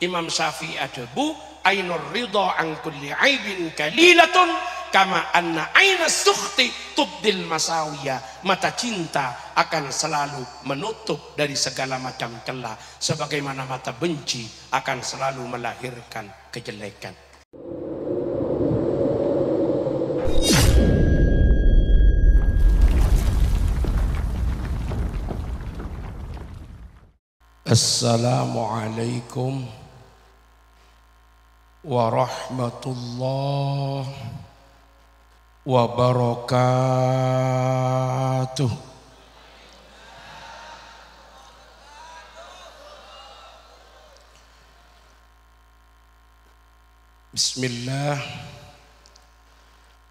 Imam Syafi'i adebu ainur ridha an kulli aibin kalilatun kama anna ainas sukhti tubdil masawiya. Mata cinta akan selalu menutup dari segala macam celah, sebagaimana mata benci akan selalu melahirkan kejelekan. Assalamualaikum warahmatullahi wabarakatuh. Bismillah,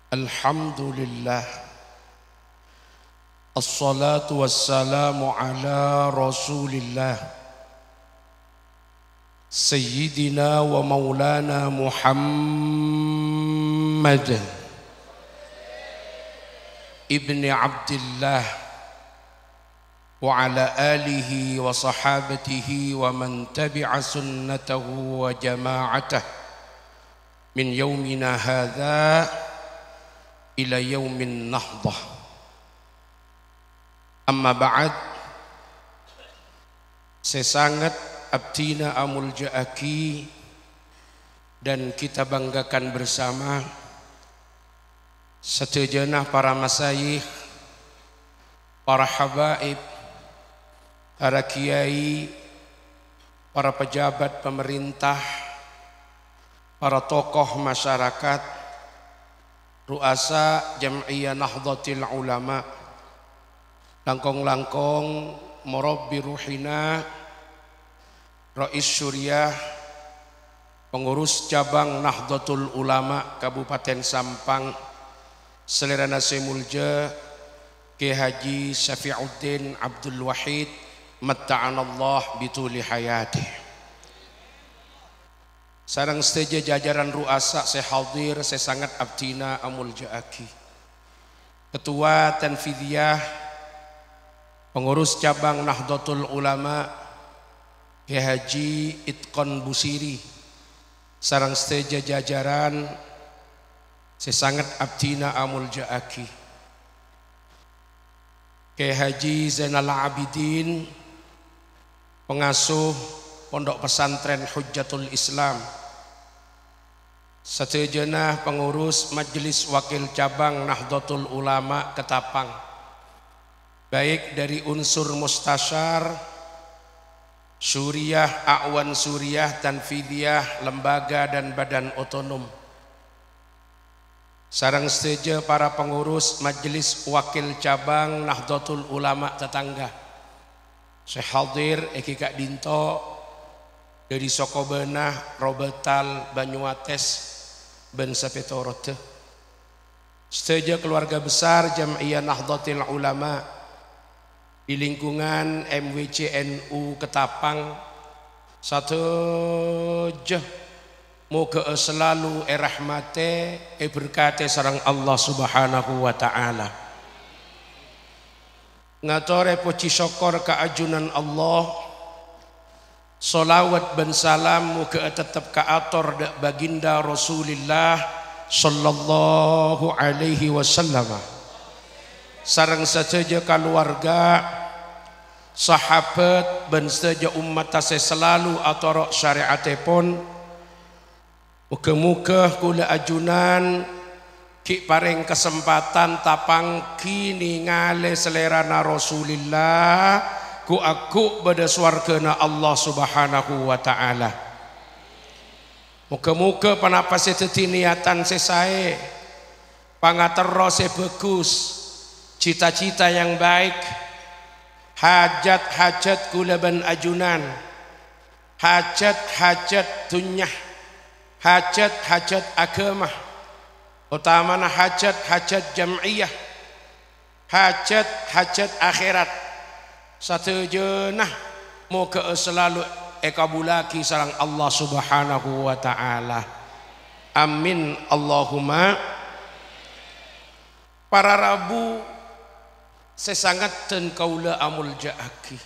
alhamdulillah, assalatu wassalamu ala rasulillah Sayyidina wa maulana Muhammad ibni Abdillah wa ala alihi wa sahabatihi wa man tabi'a sunnatahu wa jama'atah min yaumina hadha ila yaumin nahdah. Amma ba'd, saya sangat abdina amul ja'aki dan kita banggakan bersama sejenak para masyayikh, para habaib, para kiai, para pejabat pemerintah, para tokoh masyarakat, ruasa Jam'iyah Nahdlatul Ulama, langkong-langkong murabbi ruhina, Rais Syuriah, pengurus cabang Nahdlatul Ulama Kabupaten Sampang, Selera Nasi Mulja, Kiai Haji Syafi'uddin Abdul Wahid, matta'anallah bituli hayatih. Sareng seteja jajaran ruasa saya hadir, saya sangat abdina amul ja'aki. Ketua Tanfidiyah, pengurus cabang Nahdlatul Ulama Kiai Haji Itqon Busiri, sareng seteja jajaran saya sangat abdina amul ja'aki. Kiai Haji Zainal Abidin, pengasuh Pondok Pesantren Hujjatul Islam, setejenah pengurus Majelis Wakil Cabang Nahdlatul Ulama Ketapang, baik dari unsur mustasyar, Syuriah, A'wan Syuriah, Tanfidiyah, lembaga dan badan otonom. Sareng seteja para pengurus Majelis Wakil Cabang Nahdlatul Ulama Tetangga. Saya hadir Eki Kak Dinto dari Sokobenah, Robetal, Banyuates, Ben Sapetorote. Seteja keluarga besar Jam'iyah Nahdlatul Ulama di lingkungan MWCNU Ketapang, satu je moga selalu rahmate berkate sareng Allah Subhanahu wa taala. Ngatore puji syukur kaajunan Allah, solawat ben salam moga tetap kaator baginda Rasulullah sallallahu alaihi wasallam. Sareng saja keluarga, sahabat dan saja umat tasai selalu atorok syariate pun. Muka-muka kula ajunan ki paring kesempatan tapang kini ngale selerana Rasulillah ku aku pada swargana Allah Subhanahu wa taala. Muka-muka panapa seteti niatan sesae, pangatero se bagus, cita-cita yang baik, hajat-hajat kula ban ajunan, hajat-hajat dunyah, hajat-hajat agama, utamana hajat-hajat jam'iyah, hajat-hajat akhirat. Satejenah moga selalu ekabulaki sareng Allah Subhanahu wa taala. Amin Allahumma. Para Rabu sesangatkeun kaula amul ja'aki.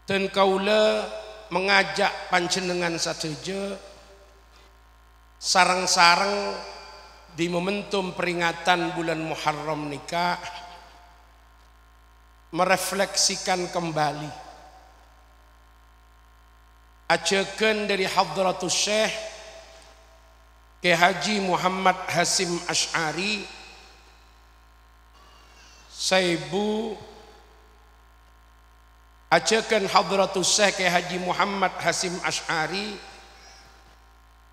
dan kaula mengajak panjenengan sateja sarang-sarang di momentum peringatan bulan Muharram nikah merefleksikan kembali ajakan dari Hadratus Syekh Kiai Haji Muhammad Hasyim Asy'ari Saibu, ajakan Hadratus Syekh Kiai Haji Muhammad Hasyim Asy'ari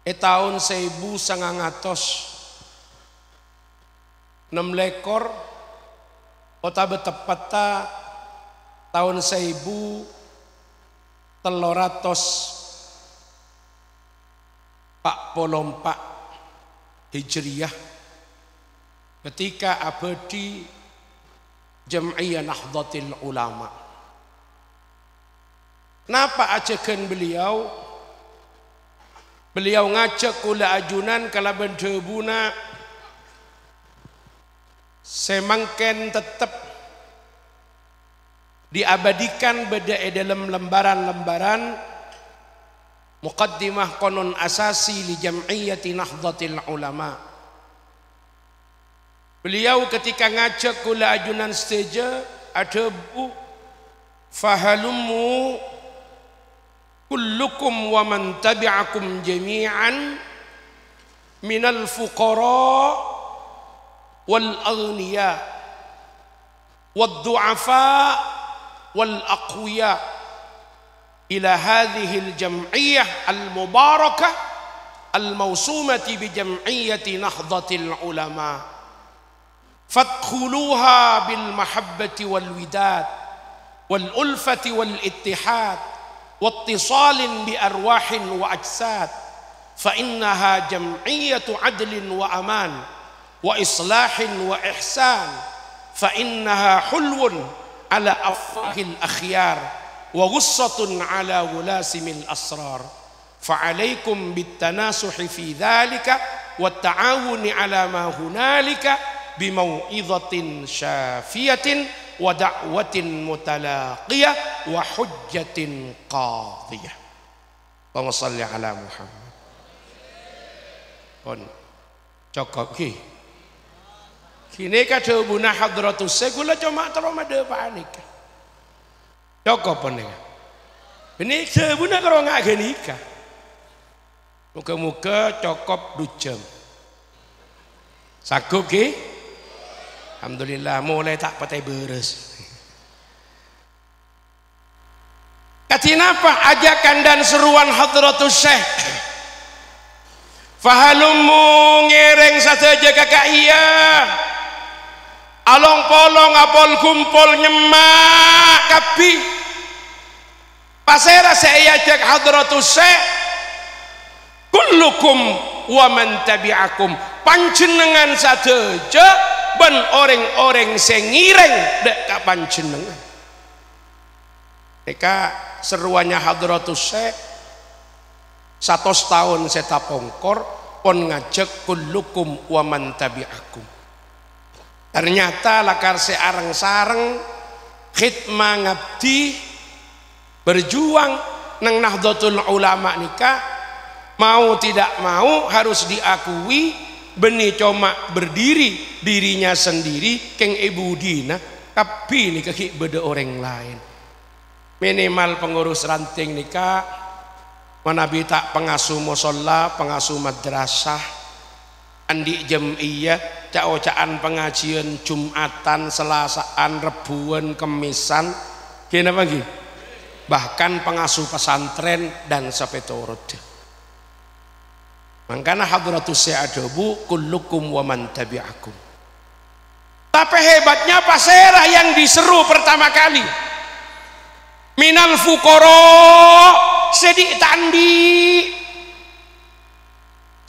tahun 1906 kota betepata tahun 1344 Hijriyah ketika abadi Jam'iyah Nahdlatul Ulama. Napa ajakan beliau? Beliau ngajak kula ajunan kala bendebuna semangken tetap diabadikan beda dalam lembaran-lembaran muqaddimah konon asasi li Jam'iyyati Nahdlatul Ulama. Beliau ketika ngajak kula ajunan seteja ada bu fahalumu kullukum wa man tabi'akum jami'an minal fuqara wal aghniya wad du'afa wal aqwiya ila hadhihi al jam'iyyah al mubarakah al mawsumati bi jam'iyyati nahdlatil ulama fadkhuluha bil mahabbati wal widad wal ulfati wal ittihad wattisalin bi arwahin wa ajsad fa innaha jam'iyyatu adlin wa aman wa islahin wa ihsan fa innaha hulwun ala afahil akhyar wa ghussatun ala wulasimil asrar fa alaikum bit tanasuhi fi dhalika wat ta'awuni ala ma hunalika bi mau'izatin syafiyatin wa da'watin mutalaqiyah wa hujjatin qadiyah. Allahumma shalli ala Muhammad. Pun cokok ki. Kini kada buna Hadratus Syekh kula cuma teromade panik. Cokok pun ni. Ini sebuna karo ngak nikah. Muka-muka cokop 2 jam. Sakup ki? Alhamdulillah mulai tak patai beres. Katinapa ajakan dan seruan Hadratus Syekh? Fahalumu ngereng saja kakak iya. Along polong apol kumpul nyemak kapi. Pasera saya ajak Hadratus Syekh. Kullukum wa man tabi'akum. Panjenengan saja ban orang-orang sengireng dek ka panjenengan. Eka seruannya Hadratus Syekh 100 tahun seta pongkor pon ngajak kullukum wa man tabi'akum. Ternyata lakar searang-sareng khidmah ngabdi berjuang nang Nahdlatul Ulama nikah mau tidak mau harus diakui benih cuma berdiri dirinya sendiri keng ibu dina tapi nikah beda orang lain minimal pengurus ranting nikah manabi tak pengasuh musola pengasuh madrasah andi jam'iyah cak-caan pengajian Jumatan Selasaan Rebuan Kemisan kena pagi bahkan pengasuh pesantren dan sepetorod. Makanya Hadratus Syekh adabu kullukum wa man tabi'akum. Tapi hebatnya pasera yang diseru pertama kali minal fuqara sedik tandi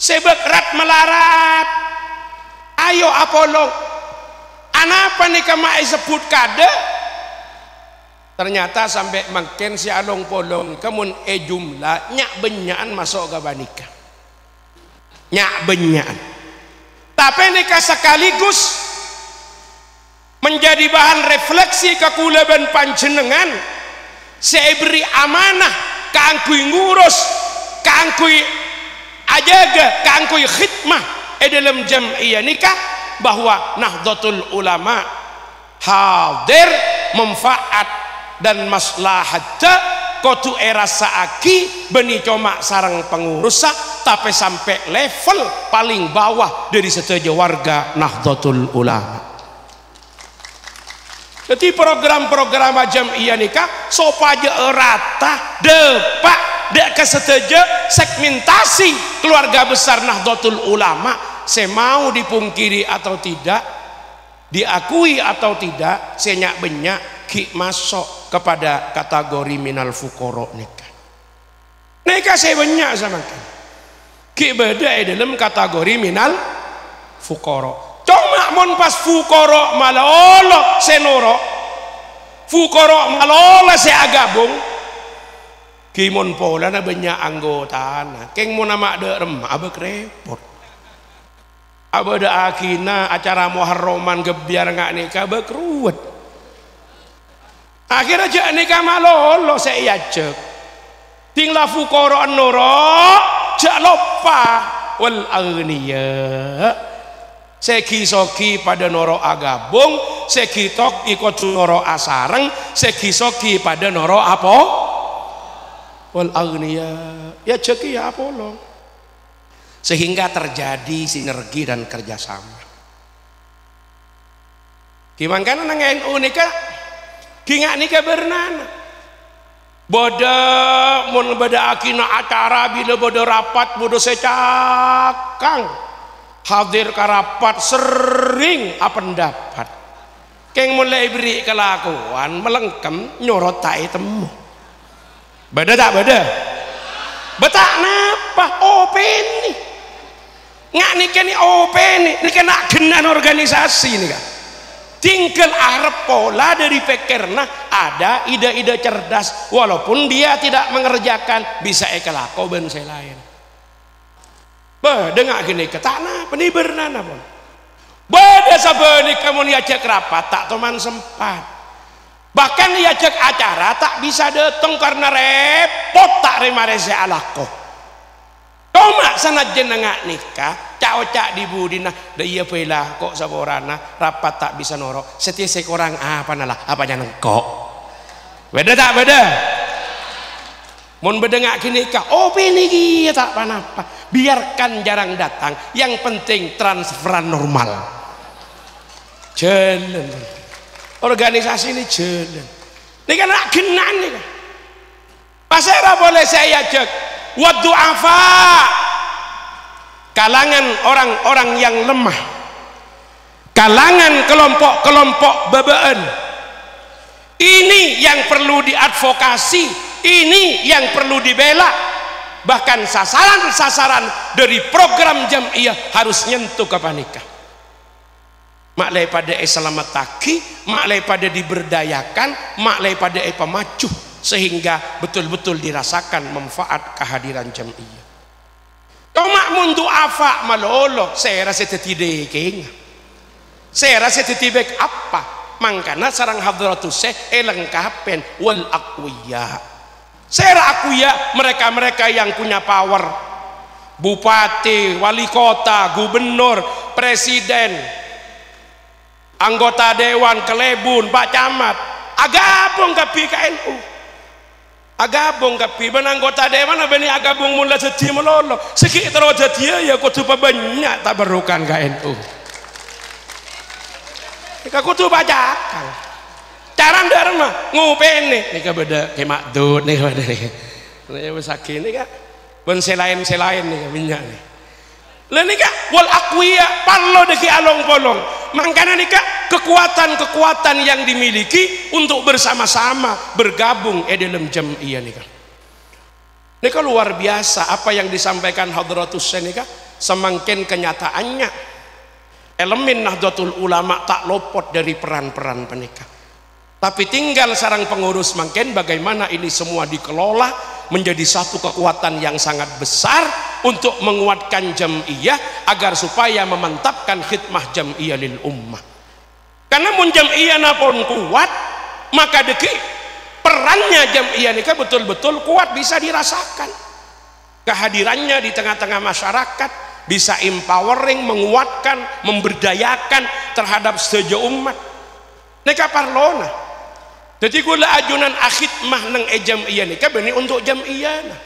sebekrat melarat ayo apolong anapa nih kemai sebut kade ternyata sampai makin si along polong kemun jumlah nyak benyaan masuk ke banika nyak benyaan tapi nikah sekaligus menjadi bahan refleksi kekulaban panjenengan saya beri amanah kaangkui ngurus, kaangkui ajaga, kaangkui khidmah dalam jam'iyah nikah, bahwa Nahdlatul Ulama hadir manfaat dan maslahatnya kotu era saaki beni coma sarang pengurus tapi sampai level paling bawah dari setiap warga Nahdlatul Ulama. Jadi program-program jam'iyah nikah sopaja rata depak dek kesetuju segmentasi keluarga besar Nahdlatul Ulama. Saya mau dipungkiri atau tidak, diakui atau tidak, saya nyak benyak ki masuk kepada kategori minal fukoro nikah. Nikah saya banyak sama ki beda dalam kategori minal fukoro. Cuma mon pas fukoro malolo senoro, fukoro malolo saya agabung, ki mon pola na banyak anggota na, keng mon nama de remah abek repot. Abada akina acara muharraman gebiar ngak nikah abek ruwet. Akhirnya cek nikah malolo saya cek. Tinglah fukoro noro cek lopa wal agniya. Segi soki pada noro agabung, segi tok ikut noro asareng, segi soki pada noro apa? Wal agniya. Ya ceki ya apolo. Sehingga terjadi sinergi dan kerjasama. Gimana nang NU nikah? Gingak nikah bernana. Boda mun beda akina acara bila boda rapat boda secakang. Hadir karapat sering pendapat. Keng mulai beri kelakuan melengkem nyorot tai temu. Beda tak beda? Betak napa? Openi. Ngak nikah ni openi. Nikah nak genan organisasi nih kan. Tinggal arep pola dari pikirna ada ide-ide cerdas. Walaupun dia tidak mengerjakan bisa ekelako ben saya lain. Dengar gini ketana penibernana pun. Beda sabeni kamu niajak rapat tak teman sempat. Bahkan niajak acara tak bisa datang karena repot tak remarese alako. Cuma sangat jenengak nikah, cak di budina, dah iya pela kok saborana rapat tak bisa norok. Setiap sekorang apa nalah apa jangan kok. Beda tak beda. Mun bedengak kini kah, pilih tak apa-apa. Biarkan jarang datang. Yang penting transferan normal. Jalan. Organisasi ini jalan. Ini kan nak genan nih. Pasera boleh saya ajak. Wadu'afa. Kalangan orang-orang yang lemah. Kalangan kelompok-kelompok bebaan. Ini yang perlu diadvokasi. Ini yang perlu dibela. Bahkan sasaran-sasaran dari program jam'iyah harus nyentuh ke nikah. Maklai pada selamataki, maklai pada diberdayakan, maklai pada pemacu sehingga betul-betul dirasakan manfaat kehadiran jam'iyah. Cuma mundu afa malolo, saya rasa tidak kayaknya. Saya rasa tidak apa? Mangkana sarang hadratus lengkapen wal aqwiyah. Saya akuya mereka-mereka yang punya power, bupati, wali kota, gubernur, presiden, anggota dewan, kelebun, pak camat, agabung kapi KNU, agabung kapi, ben anggota dewan beni agabung mula jadi melolo, sekitar jadi ya kutu banyak tak berukan KNU, kutu bajakan. Cara ndarma ngupene nih beda kayak makdud nih beda nih sakit nih kak ben selain nih minyak nih lain kak wal aqwiya pallo deki along polong makanya nih kak kekuatan-kekuatan yang dimiliki untuk bersama-sama bergabung dalam jam'iyah nih kak. Ini kan luar biasa apa yang disampaikan Hadratus nih kak. Semakin kenyataannya elemen Nahdlatul Ulama tak lopot dari peran-peran penikah. Tapi tinggal sarang pengurus makin bagaimana ini semua dikelola menjadi satu kekuatan yang sangat besar untuk menguatkan jam'iyah agar supaya memantapkan khidmah jam'iyah lil ummah. Karena mun jam'iyah napun kuat maka deki perannya Jam'iyah nikah betul-betul kuat, bisa dirasakan kehadirannya di tengah-tengah masyarakat, bisa empowering, menguatkan, memberdayakan terhadap sejo umat. Nikah parlona. Jadi kula ajunan akhidmah nang Jam'iyah nikah beni untuk Jam'iyah nah.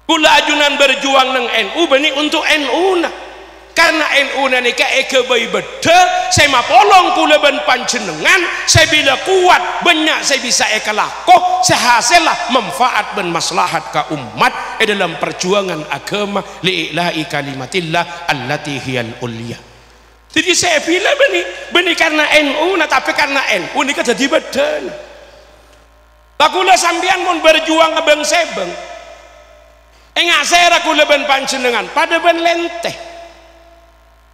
Kula ajunan berjuang nang NU beni untuk NU nah. Karena NU nikah kebai beda, saya mapolong kula ben panjenengan, saya bila kuat banyak saya bisa ekalakoh, sehasillah manfaat ben maslahat ka umat dalam perjuangan agama li'ilahi kalimatillah allati hiyal ulya. Jadi saya bila beni karena NU nah, tapi karena NU nikah jadi beda. Takula sambian mun berjuang ke bang sebeng, enggak saya kula ben panjenengan pada ben lenteh.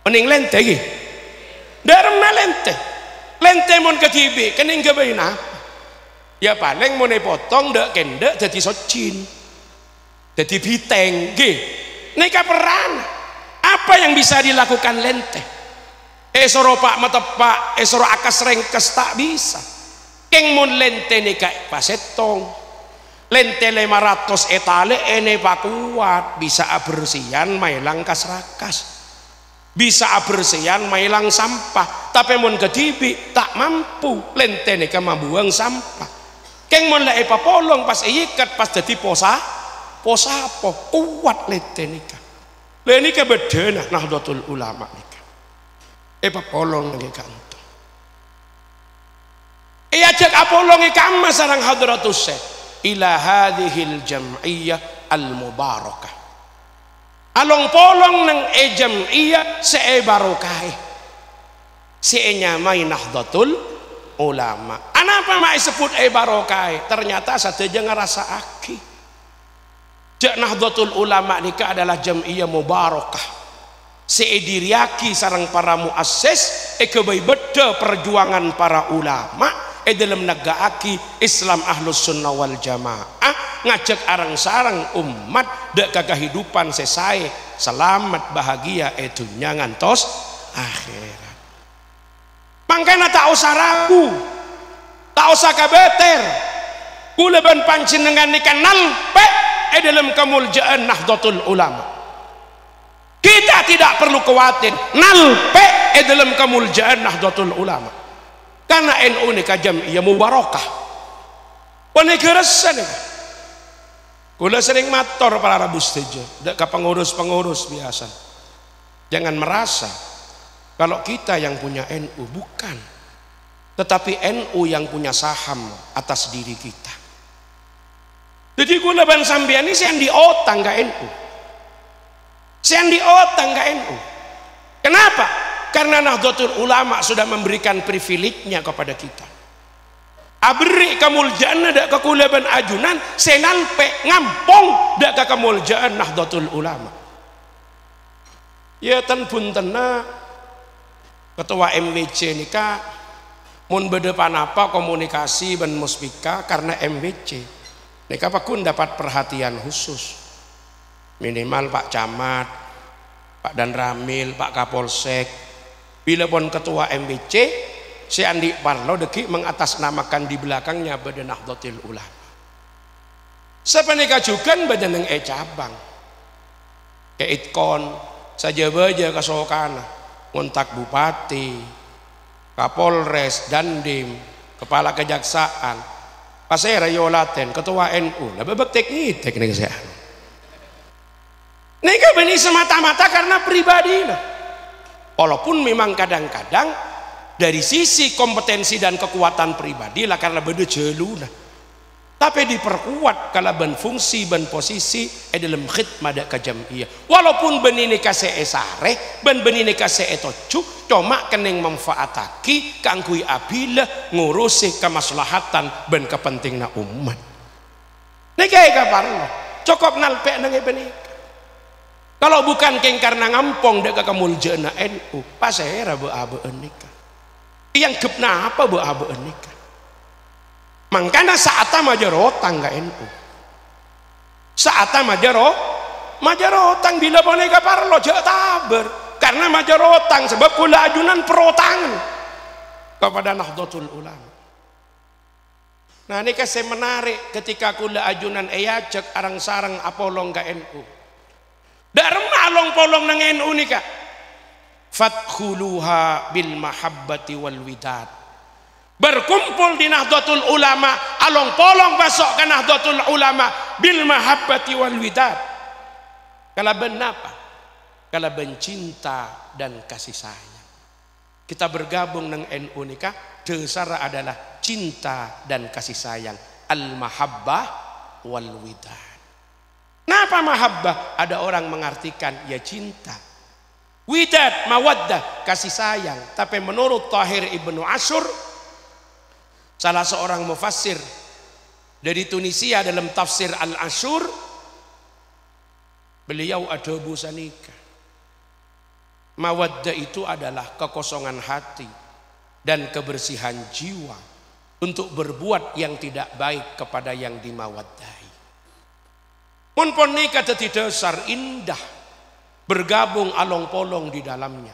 Mending lente ge. Darma lente. Lente mun ketibi kening kebain apa? Ya paling mun potong dek kendek jadi socin. Jadi biteng ge. Neka peran. Apa yang bisa dilakukan lente? Esoro pak matepak, esoro akas rengkes tak bisa. Keng mun lente neka pasetong. Lente 500 etale ene pak kuat bisa abersian mailang kas-rakas. Bisa abersian mailang sampah, tapi mun ketibi tak mampu lente nika mabuang sampah. Keng mun lae papolong pas ikat pas jadi posa po kuat lente nika. Lha nika bedena Nahdlatul Ulama nika. Papolong nggih kanto. Ajak apolong ikam sareng hadratus syekh ila hadhil jam'iyah al mubarakah. Along polong nang Jam'iyah se barokah se nyamai Nahdlatul Ulama. Anapa mak sebut barokah? Ternyata sateja ngerasa aki. Jak Nahdlatul Ulama nika adalah Jam'iyah mubarakah. Se diriaki sareng para muassis kebai beda perjuangan para ulama dalam negaaki Islam Ahlus Sunnah wal Jamaah, ngajak arang-sarang umat dek kehidupan sesai selamat bahagia dunia ngantos akhirat. Mangkana tak usah ragu, tak usah kabeter. Kula ban panjenengan nikan nalpe dalam kemuliaan Nahdlatul Ulama. Kita tidak perlu khawatir nalpe dalam kemuliaan Nahdlatul Ulama. Karena NU nikah Jam'iyah mubarakah. Penegerasa nih. Kula sering mator para rabu setuju, dak ka pengurus-pengurus biasa. Jangan merasa kalau kita yang punya NU, bukan. Tetapi NU yang punya saham atas diri kita. Jadi kula ban sampean ini sian diotang ka NU. Sian diotang ka NU. Kenapa? Karena Nahdlatul Ulama sudah memberikan privilege-nya kepada kita. Abri kemuliaan dak kekulaban ajunan senalpe ngampong dak kemuliaan Nahdlatul Ulama. Ya tan puntena ketua MWC nika mun bedepan apa komunikasi ben muspika karena MWC nika pakun dapat perhatian khusus. Minimal Pak Camat, Pak Dan Ramil, Pak Kapolsek. Bila pun ketua MBC si Andi Parlo deki mengatasnamakan di belakangnya Badan Nahdlatul Ulama. Sepenika juga badan yang cabang ke itkon saja baja kasokana ngontak bupati, kapolres, dandim, kepala kejaksaan, pasera yolaten, ketua NU, lah bebek teknik saya. Nika beni semata-mata karena pribadi nah. Walaupun memang kadang-kadang dari sisi kompetensi dan kekuatan pribadi lah karena beda jeluna, tapi diperkuat kalau ben fungsi ben posisi dalam khidmah dak ka Jam'iyah. Walaupun benini kase esare ben benini kase etocu cuma kening manfaataki kangkui abila ngurusi kemaslahatan ben kepentingna umat. Nika kaparno cukup nalpe nang benika. Kalau bukan keng karena ngampong dek kemuliaan NU, pasera bu-abu nikah. Yang gepna apa bu-abu nikah? Mangkana saata majarotang ka NU. Saata majarotang bila boneka parlo jek taber karena majarotang sebab kula ajunan perotangan kepada Nahdlatul Ulama. Nah ini kasih menarik ketika kula ajunan cek arang sarang apolong ke NU. Dharma along polong nang NU nih kak. Fathuluha bil mahabbati wal widad. Berkumpul di Nahdlatul Ulama, along polong basok ke Nahdlatul Ulama bil mahabbati wal widad. Kalaban apa? Kalaban cinta dan kasih sayang. Kita bergabung dengan NU nikah, dasar adalah cinta dan kasih sayang. Al-mahabbah wal widad. Kenapa mahabbah? Ada orang mengartikan ya cinta. Widad, mawaddah, kasih sayang. Tapi menurut Tahir Ibnu Ashur, salah seorang mufassir dari Tunisia dalam tafsir Al-Ashur, beliau ada busanika. Mawaddah itu adalah kekosongan hati dan kebersihan jiwa untuk berbuat yang tidak baik kepada yang dimawaddai. Mun pon nikah dadi dasar indah, bergabung along polong di dalamnya.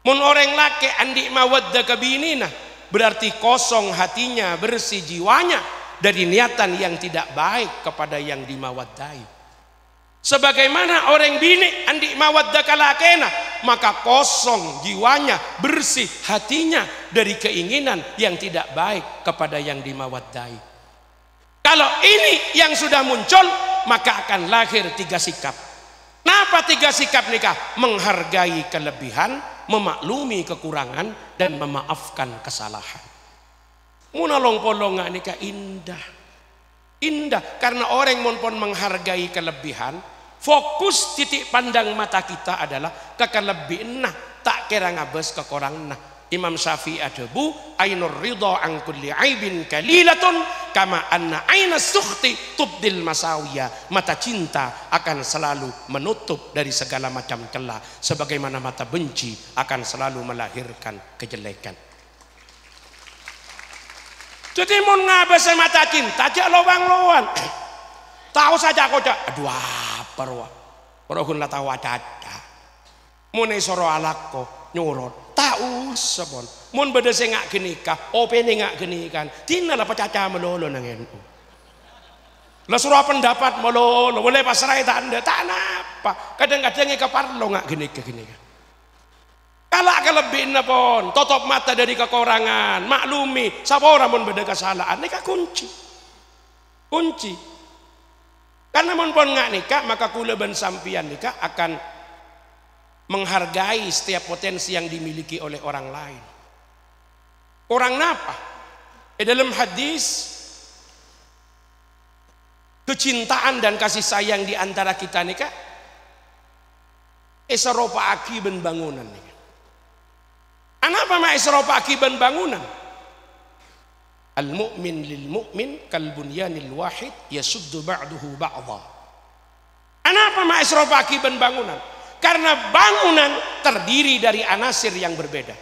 Mun orang laki andi mawaddah kabinina, berarti kosong hatinya, bersih jiwanya dari niatan yang tidak baik kepada yang dimawaddai. Sebagaimana orang bini andi mawaddah kalakena, maka kosong jiwanya, bersih hatinya dari keinginan yang tidak baik kepada yang dimawaddai. Kalau ini yang sudah muncul, maka akan lahir 3 sikap. Kenapa 3 sikap nikah? Menghargai kelebihan, memaklumi kekurangan, dan memaafkan kesalahan. Munalong polongan nikah indah. Indah karena orang pun menghargai kelebihan, fokus titik pandang mata kita adalah kekelebihan, tak kira ngabes kekurang. Imam Syafi'i adebu ainur ridha an kulli aibin kalilatun kama anna aina sukhti tubdil masawiya. Mata cinta akan selalu menutup dari segala macam celah, sebagaimana mata benci akan selalu melahirkan kejelekan. Jadi mau ngabes mata cinta aja lowang-lowan. Tahu saja kok aduh apa roh. Rohun la tahu ada. Mun soro alakko nyurut. Tahu sebon. Mun beda sing ngak genikah, opene ngak genikan. Dina la pacaca melolo nang NU. Lah surah pendapat melolo, boleh pasrai tak anda tak napa. Kadang-kadang keparlo ngak genikah. Kalau kelebihan pun, tutup mata dari kekurangan, maklumi, siapa orang pun beda kesalahan, nikah kunci. Karena pun nggak nikah, maka kula ben sampian nikah akan menghargai setiap potensi yang dimiliki oleh orang lain. Orang napa? Dalam hadis, kecintaan dan kasih sayang di antara kita nikah, serupa akibat bangunan nikah. Kenapa ma isrofa akiban bangunan? Al-mu'min lil mu'min kal bunyanil wahid yasuddu ba'duhu ba'dha. Kenapa ma isrofa akiban bangunan? Karena bangunan terdiri dari anasir yang berbeda.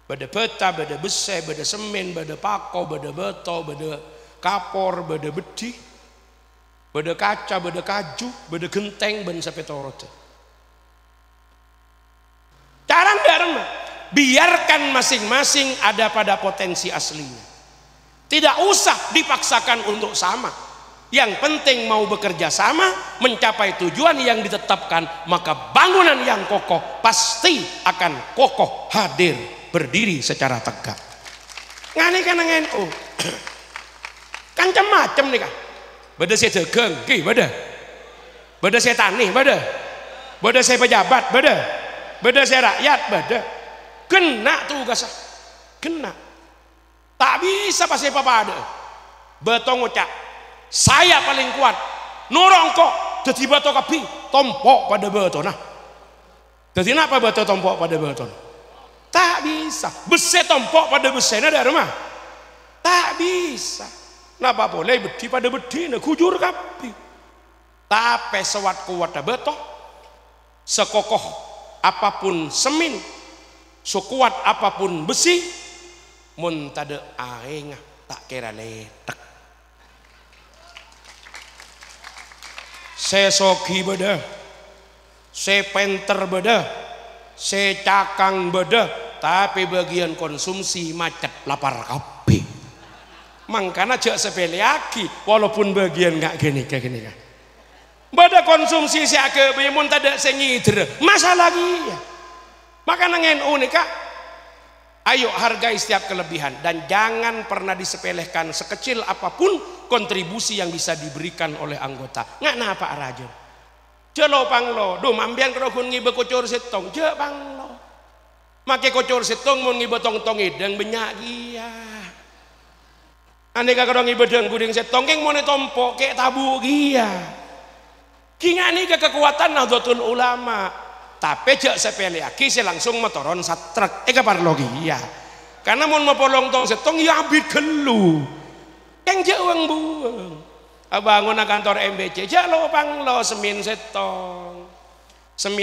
Beda peta, beda besi, beda semen, beda pako, beda beto, beda kapor, beda bedi, beda kaca, beda kaju, beda genteng, ben sepetorote. Carang-carang biarkan masing-masing ada pada potensi aslinya. Tidak usah dipaksakan untuk sama. Yang penting mau bekerja sama, mencapai tujuan yang ditetapkan, maka bangunan yang kokoh pasti akan kokoh hadir berdiri secara tegak. Ngani kan NU. Kan macam nih kan. Beda saya dagang, beda. Beda saya tani, beda. Beda saya pejabat, beda. Beda saya rakyat, beda. Kena tugas, kena. Tak bisa pasti apa ada. Betong ucap, saya paling kuat. Nurong kok, jadi beto kapi, tompok pada beto. Nah, jadi apa beto tompok pada beto? Tak bisa. Besi tompok pada besi, ada rumah. Tak bisa. Napa boleh bedi pada bedi, nah kujur kapi. Tapi sewat kuat beto, sekokoh apapun semin. Sekuat apapun besi, mun tade aing tak kira letak. Saya sogi beda, saya penter beda, saya cakang beda, tapi bagian konsumsi macet lapar kape. Mangkana jak sepele aki walaupun bagian nggak gini kah. Bada konsumsi si ake mun tada sengidre masalah lagi. Maka nangen unika. Ayo hargai setiap kelebihan dan jangan pernah disepelekan sekecil apapun kontribusi yang bisa diberikan oleh anggota. Nggak napa raja. Jelo panglo, do mambian kalau kun ngibe kocor setong, je panglo. Make kocor setong mun ngibe tong ideng benyak gia. Ane kalau ngibe deng guding setong keng mone tompo kek tabu gia. Kinga ni kekuatan Nahdlatul Ulama. Tapi jak sepele aki saya langsung motoron satrek kapar logi ya karena mau mapolong tong setong ya abid gelu yang jak uang buang bangun kantor MBC jak lo panglo semin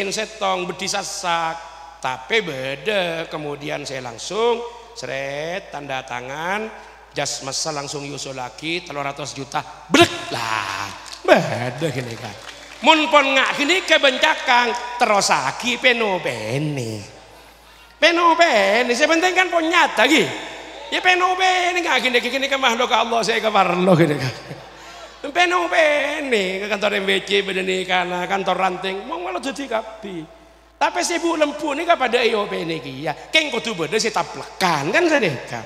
setong bedi sasak tapi beda kemudian saya langsung seret tanda tangan jas masa langsung yusul lagi 300 juta blek lah beda gini kan mun pon ngak gini kebencakang terus aki penobene sebentar kan pon nyata gitu ya penobene ngak gini ke makhluk Allah saya keparlo gini kan penobene ke kantor MBC bedeni kana kantor ranting mau malah jadi kapi tapi sibuk lempu ini kepada IOPN ini ya keng kudu beda si taplekan kan sedeka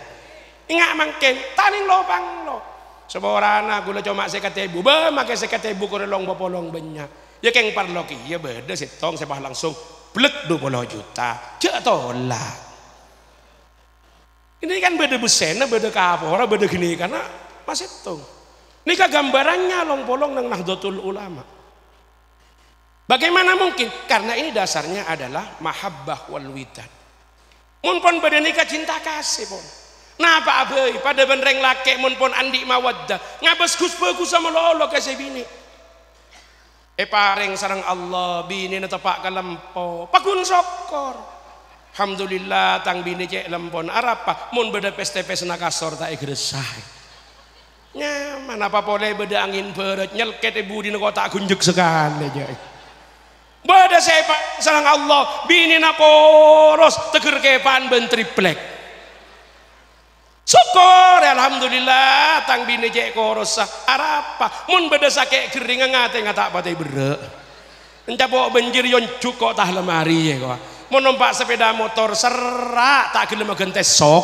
ngak mangken taning lopang lo seborana gula cuma seketebu ba make seketebu korelong bopolong banyak ya keng parloki ya beda setong sebah langsung blek 20 juta cek tolak ini kan beda busena beda kapora beda gini karena masih tong ini gambarannya long polong nang Nahdlatul Ulama bagaimana mungkin karena ini dasarnya adalah mahabbah wal widad mun pon beda nikah cinta kasih pon nah apa abai pada benreng lake mun pon andi mawaddah ngabes gus bagus sama lolo kasih bini pareng sarang Allah bini na tepak kalempo pakun sokor alhamdulillah tang bini cek lempon arapa mun beda pes-pes nakasor tak igresah nyaman apa boleh beda angin berat nyelket ibu di kota kunjuk sekali aja beda sepak sarang Allah bini na koros teger kepan ben triplek syukur alhamdulillah tang bini cek korosa arapa mun beda sakit kering ngate ngata patai berek encapok banjir yon cuko tah lemari ya kok mun numpak sepeda motor serak tak gelem gentes sok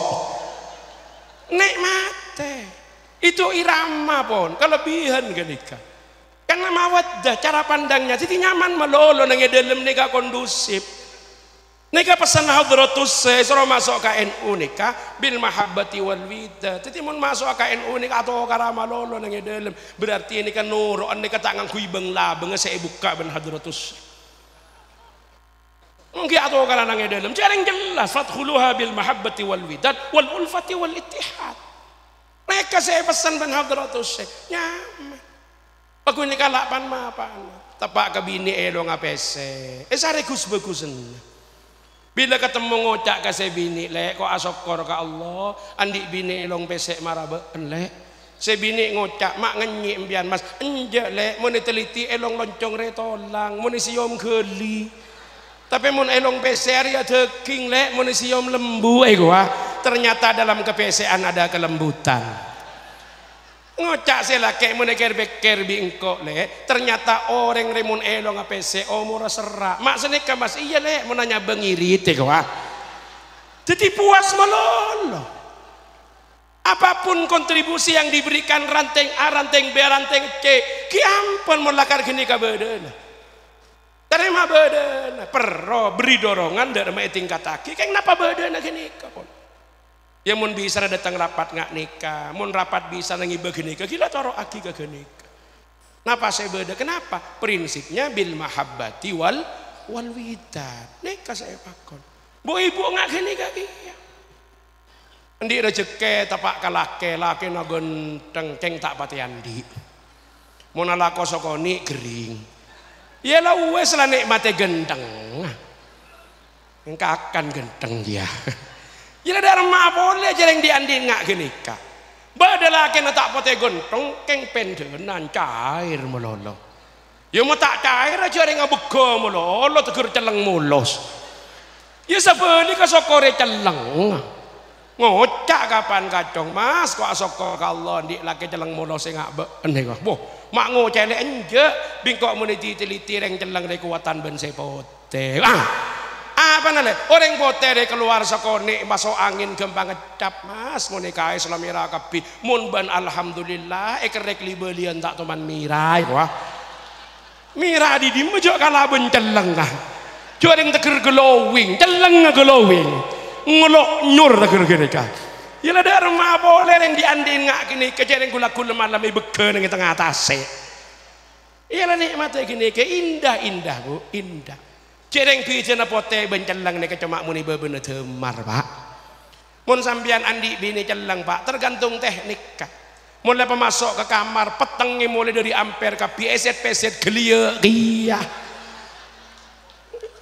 nikmate itu irama pon kelebihan kenika karena mawaddah cara pandangnya jadi nyaman melolo nang dalam nikah kondusif nikah pesan hadratus suruh masuk ke NU nikah bil mahabbati wal widad jadi mun masuk ke NU nikah atau karama lolo nang dalam berarti ini kan nuruan nikah tak ngangkui beng saya buka ben hadratus mungkin atau karama nang dalam jarang jelas fadkhuluha bil mahabbati wal widad wal ulfati wal ittihad nikah saya pesan ben hadratus nyaman aku nikah lapan mapan tepak ke bini elo ngapese sare gus bagusen bila ketemu ngocak ke bini lek kok asokor ke Allah andi bini long pesek maraba lek se bini ngocak mak ngenyi embian mas enje lek mun teliti elong loncong retolang mun siom geli tapi mun elong peser ya daging lek mun siom lembu gua ternyata dalam kepesean ada kelembutan ngocak sela kek mun ker bingko lek ternyata orang remun elong apese omura serak mak seneka mas iya lek mun nanya bengirit gua jadi puas melolo apapun kontribusi yang diberikan ranting A ranting B ranting C kiampun melakar gini ka bedena terima bedena perro beri dorongan dari tingkat taki keng napa bedena gini kapon ya mun bisa datang rapat nggak nikah mun rapat bisa nangi begini gila coro aki ke nikah napa saya beda kenapa prinsipnya bil mahabbati wal widad nikah saya pakon bu ibu nggak gini iya andi rezeki tapak kalake laki nagon tengkeng tak pati andi mun alako sokoni gering ya lah wes lah nikmate gendeng engkau akan gendeng dia jadi ada rumah boleh jarang diandin ngak genika. Badala kena tak pote gontong keng pendenan cair melolo. Ya mau tak cair aja jarang ngabego melolo tegur celeng mulos. Ya sabeni ka sokore celeng. ngocak kapan kacong mas kok asok Allah ndik laki celeng mula sing ngabek ene kok boh mak ngocele enje bingkok muni teliti reng celeng re kuatan ben sepote apa nale orang pote re keluar sakone masuk angin gampang ngecap mas muni kae selamira kapi mun ban alhamdulillah ekerek libelian tak teman mirai wah mira di dimejok kala ben celeng kah joreng teger glowing celeng glowing ngelok nyur teger gini kah ya ada remah boleh yang diandin ngak gini kejareng gula-gula malam ibeke nang tengah atase ya lah nikmatnya gini ke indah bu indah cereng bijana pote ben celeng nek cuma muni bebeune temar pak mun sampean andi bini celeng pak tergantung teknik kah mulai pemasok ke kamar petengnya mulai dari ampere ke peset gelia iya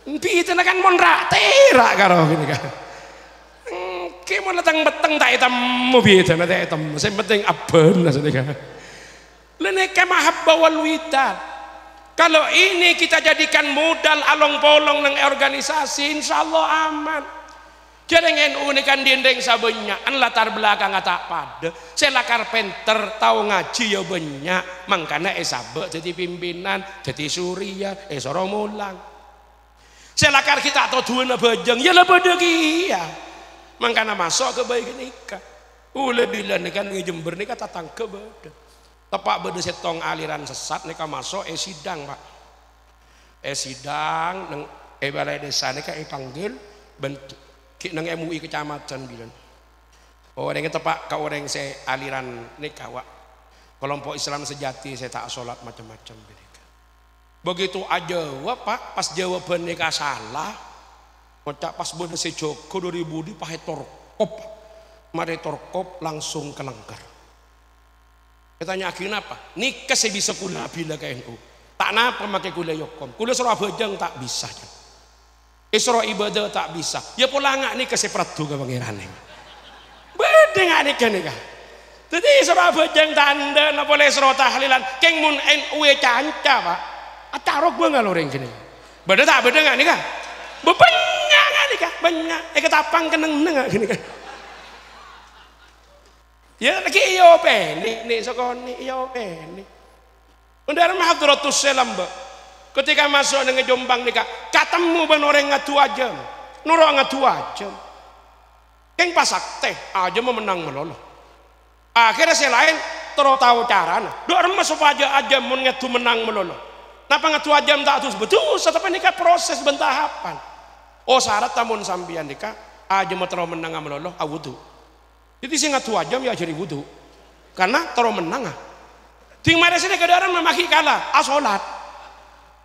bijana kan mon terak karo gini kan mau datang beteng tak hitam mobil tak hitam saya penting aben lene kemahabbah wal widad kalau ini kita jadikan modal along polong nang organisasi insyaallah aman jarang NU ini kan diendeng sabenya an latar belakang tak pada saya carpenter tahu ngaji ya banyak mangkana sabe jadi pimpinan jadi surya soro mulang saya lakar kita atau dua bajang ya lah pada kia mangkana masuk ke bayi nikah ule bila nikah ngejember nikah tatang ke beda tepak beda setong aliran sesat nikah masuk sidang pak sidang nang balai desa nikah panggil bentuk nang MUI kecamatan bilang orang yang tepak ke orang saya aliran nikah wak kelompok Islam sejati saya tak sholat macam-macam begitu aja wak pak pas jawaban nikah salah ngocak pas bener si Joko 2000 di pahe torkop mari torkop langsung kelengkar ditanya kenapa nikah saya bisa kula bila ke NU tak napa pakai kula yokom kula surah bajang tak bisa surah ibadah tak bisa ya pola ngak nikah saya pradu ke pangeran beda ngak nikah jadi surah bajang tanda na boleh surah tahlilan keng mun NU canca pak acarok gue nggak loreng gini beda tak beda ngak nikah bebanyak nikah banyak ketapang keneng-neng gini kan ya lagi iyo penik nih sokoni iyo penik undar mahadratus salam mbak ketika masuk dengan Jombang nikah ketemu ben orang ngatu aja nurok ngatu aja keng pasak teh aja mau menang meloloh akhirnya saya lain terus tahu caranya doa remas supaya aja mau ngatu menang meloloh napa ngatu aja tak terus betul tetapi nikah proses bentahapan oh syarat tamun sambian nikah aja mau terus menang meloloh awudu jadi sih ngatu aja ya jadi wudu karena terus menang ting mari sini kedaran memaki kalah asolat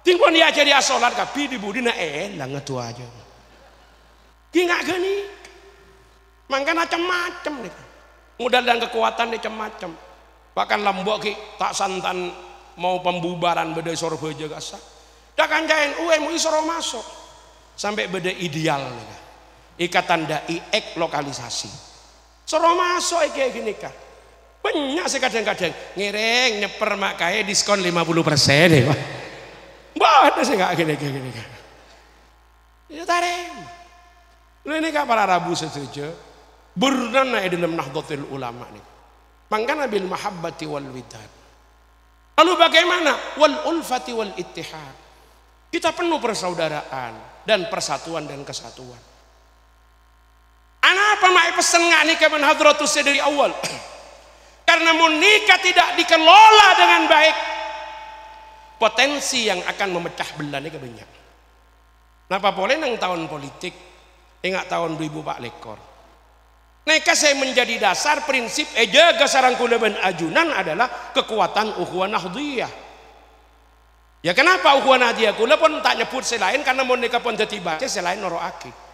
ting pun dia jadi asolat kapi di budina lah ngatu aja nggak gini makanya macam-macam nih modal dan kekuatan macam-macam bahkan lambok ki tak santan mau pembubaran beda sorba jaga sah dah kanjain MUI soro masuk sampai beda ideal nih ikatan dai ek lokalisasi soro masuk kayak gini kah banyak sih kadang-kadang ngereng nyeper mak kaya diskon 50% deh wah ada sih nggak gini kan ya tarik ini kah para Rabu setuju bernana dalam Nahdlatul Ulama nih mangkana bil mahabbati wal widad lalu bagaimana wal ulfati wal ittihad kita penuh persaudaraan dan persatuan dan kesatuan apa mak pesen nggak nikah ben hadratus dari awal karena mau nikah tidak dikelola dengan baik potensi yang akan memecah belah nikah banyak napa boleh nang tahun politik ingat tahun 2000 Pak Lekor nikah saya menjadi dasar prinsip jaga sarang kula ben ajunan adalah kekuatan ukhuwah nahdhiyah ya kenapa ukhuwah nahdhiyah kula pun tak nyebut selain karena mau nikah pun tiba selain noroaki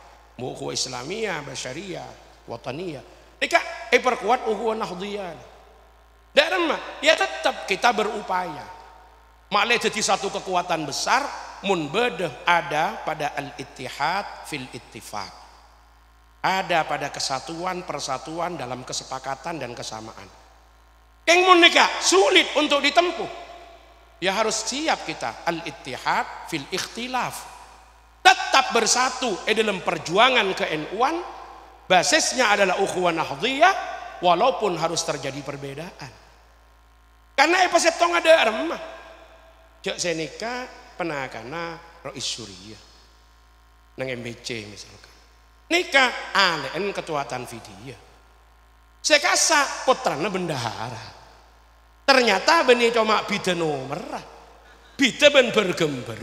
ukhuwah islamiyah basyariyah wataniyah nikah perkuat ukhuwah nahdhiyah dan ya tetap kita berupaya malah jadi satu kekuatan besar mun bedah ada pada al-ittihad fil ittifaq ada pada kesatuan persatuan dalam kesepakatan dan kesamaan yang mun nikah sulit untuk ditempuh ya harus siap kita al-ittihad fil ikhtilaf tetap bersatu dalam perjuangan ke NU-an basisnya adalah ukhuwah nahdhiyah walaupun harus terjadi perbedaan. Karena pas tong ada remah. Cek senika penakana Rois Surya nang MBC misalkan. Nikah alen ketua Tanfidiyah. Sekasa putrana bendahara. Ternyata benih cuma bida nomor. Bida ben bergember.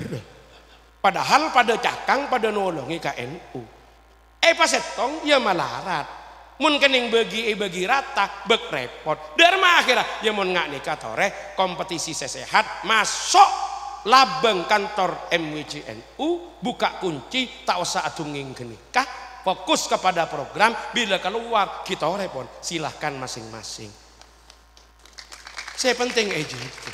Padahal pada cakang pada nolongi KNU. Pas setong ya malarat. Mun kening bagi rata bek repot. Dharma akhirnya ya mun ngak nikah tore kompetisi sesehat masuk labeng kantor MWCNU buka kunci tak usah adunging nikah fokus kepada program bila keluar kita repot silahkan masing-masing. Saya penting aja itu.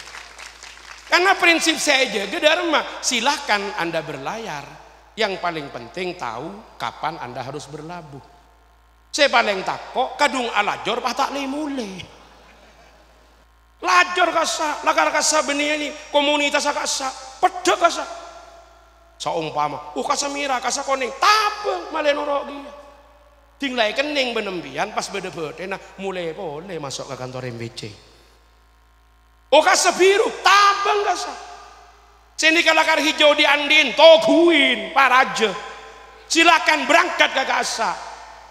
Karena prinsip saya jaga dharma, silahkan Anda berlayar. Yang paling penting tahu kapan Anda harus berlabuh. Saya paling takut kadung alajor tak mulai. Lajor kasa, lagar kasa benih ini komunitas kasa, pedek kasa. Saumpama, kasa mira kasa koning, tabeng malah norok dia. Tinggal kening benembian pas bede-bede, nah mulai boleh masuk ke kantor MBC. Kasa biru, tabeng kasa. Sini kalakar hijau diandin, toguin, paraja. Silakan berangkat ke kasa.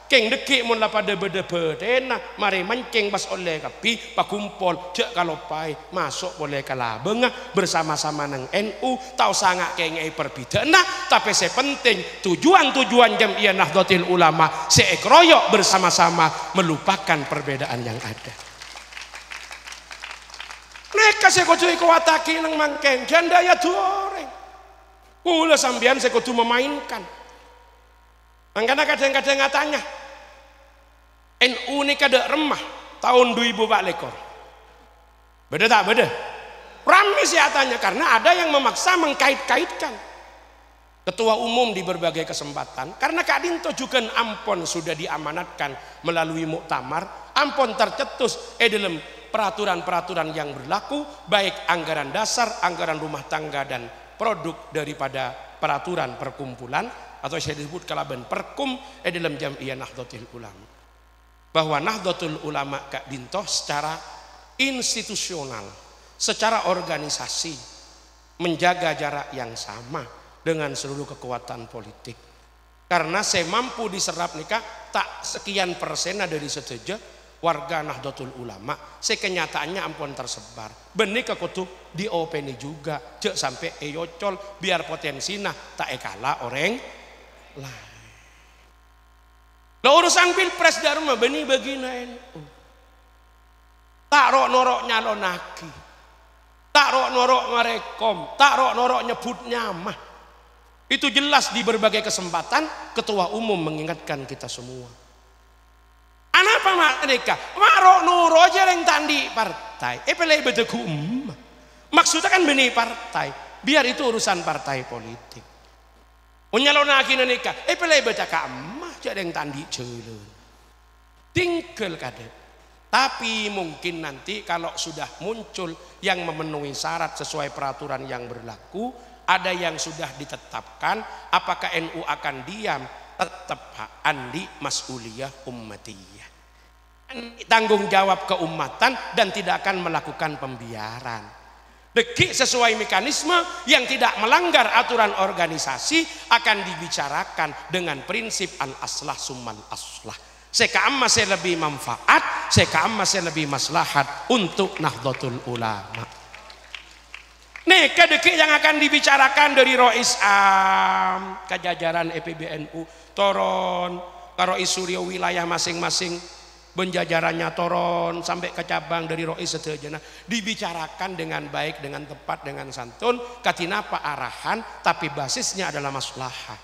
Keng dekik mun lah pada bede-bede, nah mari mancing pas oleh kapi, pakumpul, cek kalau pai masuk boleh kalabeng bersama-sama nang NU, tahu sangat keng perbedaan. Nah, tapi saya penting tujuan Jam'iyah Nahdlatul Ulama seekroyok bersama-sama melupakan perbedaan yang ada. Neka saya kudu kuataki nang mangkeng janda ya doreng. Kula sambian saya kudu memainkan. Angkana kadang-kadang ngatanya NU ini kada remah tahun 2024. Beda tak beda? Rame sih tanya karena ada yang memaksa mengkait-kaitkan. Ketua umum di berbagai kesempatan karena Kak Dinto juga ampon sudah diamanatkan melalui muktamar, ampon tercetus dalam peraturan-peraturan yang berlaku baik anggaran dasar, anggaran rumah tangga dan produk daripada peraturan perkumpulan atau saya disebut kalaban perkum dalam Jam'iyah Nahdlatul Ulama. Bahwa Nahdlatul Ulama Kak Dinto secara institusional, secara organisasi menjaga jarak yang sama dengan seluruh kekuatan politik. Karena saya mampu diserap nikah tak sekian persen dari setuju warga Nahdlatul Ulama, sekenyataannya ampun tersebar. Benih kekutu diopeni juga, cek sampai eyocol biar potensinya tak kalah orang lain. Lah urusan pilpres dharma benih begina NU. Tak rok norok nyalon naki, tak rok norok ngarekom, tak rok norok nyebut nyamah. Itu jelas di berbagai kesempatan ketua umum mengingatkan kita semua. Apa mereka? Marok nuro aja yang tandi partai. Pelai beteku maksudnya kan benih partai. Biar itu urusan partai politik. Menyalon lagi nikah. Pelai betaka emak aja yang tandi celun. Tinggal kadek. Tapi mungkin nanti kalau sudah muncul yang memenuhi syarat sesuai peraturan yang berlaku, ada yang sudah ditetapkan. Apakah NU akan diam? Tetap andi mas'uliyah ummatiyah. Tanggung jawab keumatan dan tidak akan melakukan pembiaran. Dekik sesuai mekanisme yang tidak melanggar aturan organisasi akan dibicarakan dengan prinsip al-aslah summal aslah. Sekam masih lebih manfaat, sekam masih lebih maslahat untuk Nahdlatul Ulama. Nih kedekik yang akan dibicarakan dari Rois Am, kejajaran EPBNU, toron, Rois Surya wilayah masing-masing. Benjajarannya toron sampai ke cabang dari Rois sedejana dibicarakan dengan baik, dengan tepat, dengan santun. Katinapa arahan, tapi basisnya adalah maslahah.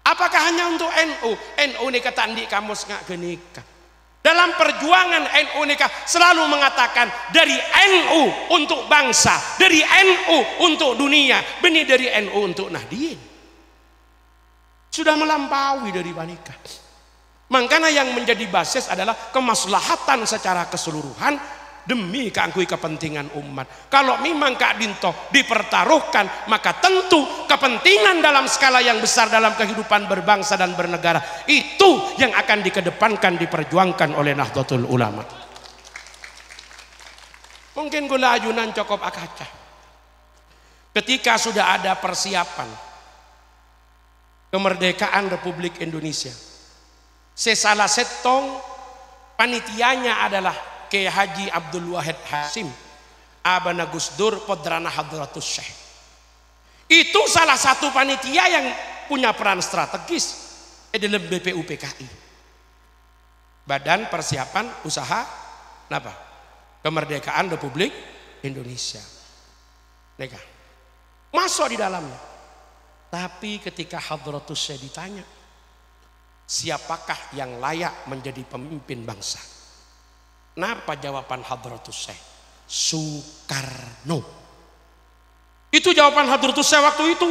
Apakah hanya untuk NU? NU nikah tandi kamus nggak genika. Dalam perjuangan NU nikah selalu mengatakan dari NU untuk bangsa, dari NU untuk dunia, benih dari NU untuk Nahdien. Sudah melampaui dari panika. Makanya yang menjadi basis adalah kemaslahatan secara keseluruhan, demi keangkui kepentingan umat. Kalau memang Kak Dinto dipertaruhkan, maka tentu kepentingan dalam skala yang besar dalam kehidupan berbangsa dan bernegara itu yang akan dikedepankan, diperjuangkan oleh Nahdlatul Ulama. Mungkin gula ajunan cukup akaca. Ketika sudah ada persiapan kemerdekaan Republik Indonesia, sesalah setong panitianya adalah Kiai Haji Abdul Wahid Hasim Abana Gus Dur Podrana Hadratus Syekh. Itu salah satu panitia yang punya peran strategis dalam BPUPKI, Badan Persiapan Usaha apa? Kemerdekaan Republik Indonesia. Neka masuk di dalamnya. Tapi ketika Hadratus Syekh ditanya, siapakah yang layak menjadi pemimpin bangsa? Napa jawaban Hadratus Syekh? Soekarno. Itu jawaban Hadratus Syekh waktu itu.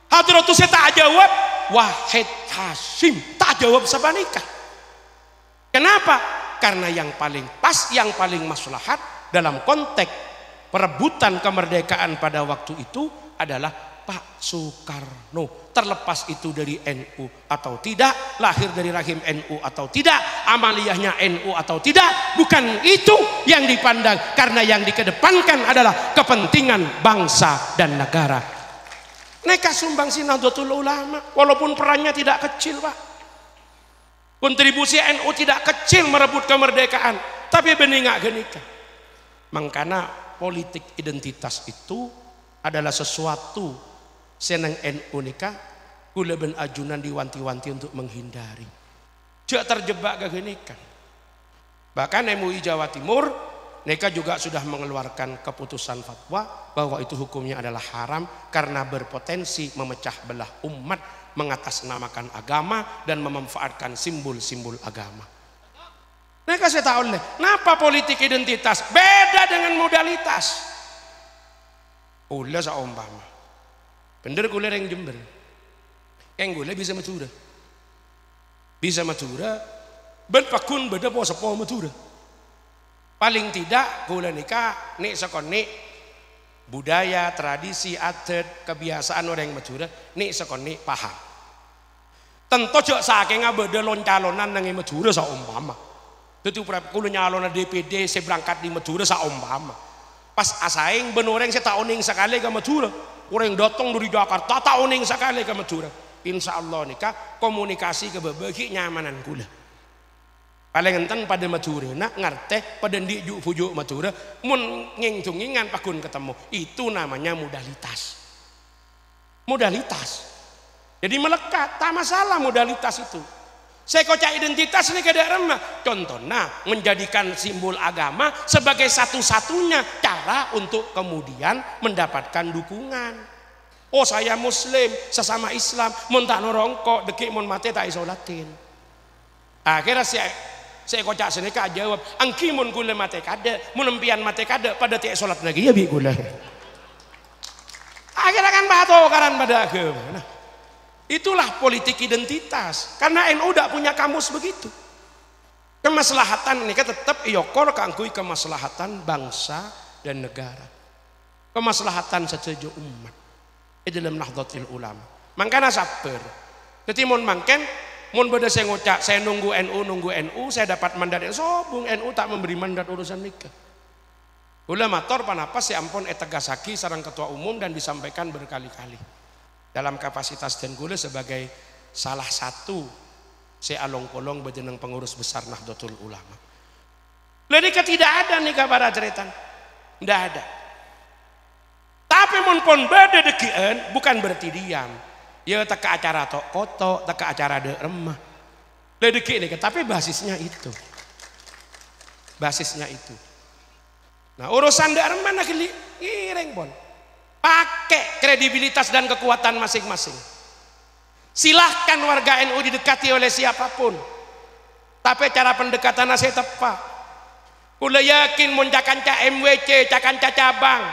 Hadratus Syekh tak jawab Wahid Hasim, tak jawab sebaliknya. Kenapa? Karena yang paling pas, yang paling maslahat dalam konteks perebutan kemerdekaan pada waktu itu adalah Pak Soekarno. Terlepas itu dari NU atau tidak, lahir dari rahim NU atau tidak, amaliyahnya NU atau tidak, bukan itu yang dipandang, karena yang dikedepankan adalah kepentingan bangsa dan negara. Neka sumbangsi Nahdlatul Ulama, walaupun perannya tidak kecil, Pak. Kontribusi NU tidak kecil merebut kemerdekaan, tapi beningak genika. Makanya politik identitas itu adalah sesuatu senang NU nikah kula ben ajunan diwanti-wanti untuk menghindari. Jangan terjebak ke nikah. Bahkan MUI Jawa Timur mereka juga sudah mengeluarkan keputusan fatwa bahwa itu hukumnya adalah haram karena berpotensi memecah belah umat, mengatasnamakan agama dan memanfaatkan simbol-simbol agama. Mereka saya tahu oleh, kenapa politik identitas beda dengan modalitas? Ulah saumpama bener gula yang Jember, yang gula bisa Madura, ben pakun beda po sepo Madura. Paling tidak gula nikah nek sekone budaya, tradisi, adat, kebiasaan orang Madura nek sekone paham. Tentu jok saking beda loncalonan nang Madura saumpama. Dadi kula nyalon DPD saya berangkat di Madura saumpama. Pas asaing benoreng saya tak oning sekali ke Madura. Orang datang dari Jakarta tak oning sekali ke Madura. Insya Allah nikah komunikasi ke berbagi nyamanan kula. Paling enten pada Madura nak ngerti pada dijuk fujuk Madura mun nging-tungingan pakun ketemu. Itu namanya modalitas. Modalitas. Jadi melekat, tak masalah modalitas itu. Saya kocak identitas ini kada remah. Contohnya menjadikan simbol agama sebagai satu-satunya cara untuk kemudian mendapatkan dukungan. Oh saya Muslim, sesama Islam, mun tak norongkok dekik mun mati tak isolatin. Akhirnya saya kocak sini kak jawab, angki mun gula mati kada, mun empian mati kada pada tiak solat lagi ya bi gula. Akhirnya kan batu karan pada agama. Nah, itulah politik identitas, karena NU tidak punya kamus begitu. Kemaslahatan ini kan tetap iokor kangkui kemaslahatan bangsa dan negara, kemaslahatan setuju umat di dalam Nahdlatul Ulama. Makanya sabar. Jadi mun mangken mun beda saya ngocak saya nunggu NU saya dapat mandat sobung NU tak memberi mandat urusan nikah. Ulama tor panapas ya ampun tegasaki sarang ketua umum dan disampaikan berkali-kali dalam kapasitas dan gula sebagai salah satu saya along-kolong bejeneng pengurus besar Nahdlatul Ulama. Jadi tidak ada nih kabar ceretan, tidak ada. Tapi mun pon beda dekian bukan berarti diam. Ya teka acara tok koto, teka acara de remah. Ledeki nih, tapi basisnya itu. Basisnya itu. Nah urusan de remah nak ireng pon. Pakai kredibilitas dan kekuatan masing-masing. Silahkan warga NU didekati oleh siapapun, tapi cara pendekatan saya tepat. Kula yakin mun cakanca MWC, cakanca cabang,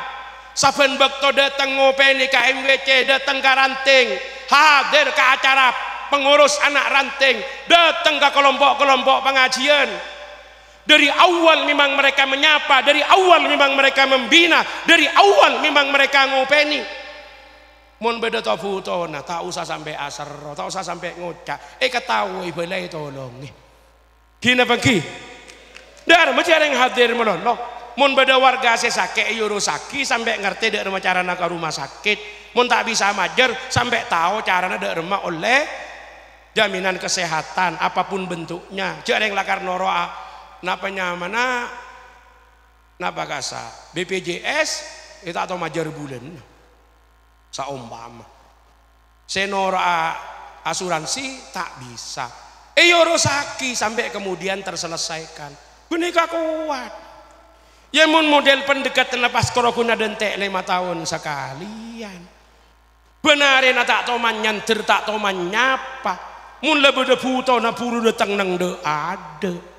saben bekto datang ngopeni ke MWC, datang ke ranting, hadir ke acara pengurus anak ranting, datang ke kelompok-kelompok pengajian. Dari awal memang mereka menyapa, dari awal memang mereka membina, dari awal memang mereka ngopeni. Mon beda to putona, tak usah sampai asar, tak usah sampai ngocak. Ketahui belai tolong nih. Gina pagi. Dar macam yang hadir menolong. Mon beda warga sesake yurusaki sampai ngerti dek rumah carana ke rumah sakit. Mon tak bisa majer sampai tahu carana dek rumah oleh jaminan kesehatan apapun bentuknya. Jangan yang lakar noroa napanya mana napa kasa BPJS itu atau majer bulan saumpama senora asuransi tak bisa yorosaki sampai kemudian terselesaikan benika kuat ya mun model pendekatan lepas korokuna dentek 5 tahun sekalian benarin tak tau manyantir tak tau manyapa mun lebih deputo na puru datang nang de ada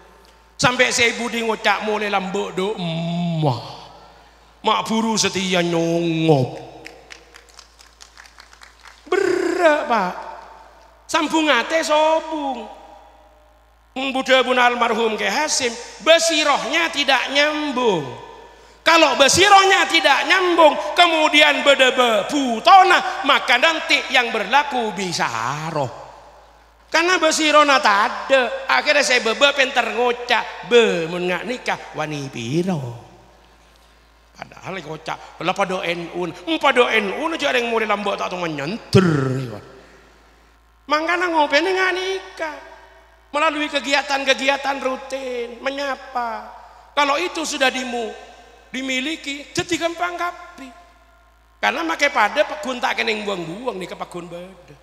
sampai saya budi ngocak mulai lambuk do mak buru setia nyongop berat pak sambung ate sobung Buddha bun almarhum ke Hasim besirohnya tidak nyambung kalau besirohnya tidak nyambung kemudian beda putona maka nanti yang berlaku bisa roh karena besirona tak ada akhirnya saya pinter ngocak mun ngak nikah wani piro padahal ngocak lah pada NU aja yang mulai lambok tak tau nyanter makanya ngopi ngak nikah melalui kegiatan-kegiatan rutin menyapa kalau itu sudah dimiliki jadi gampang kapi karena makai pada pekun tak kena buang-buang nih ke pekun beda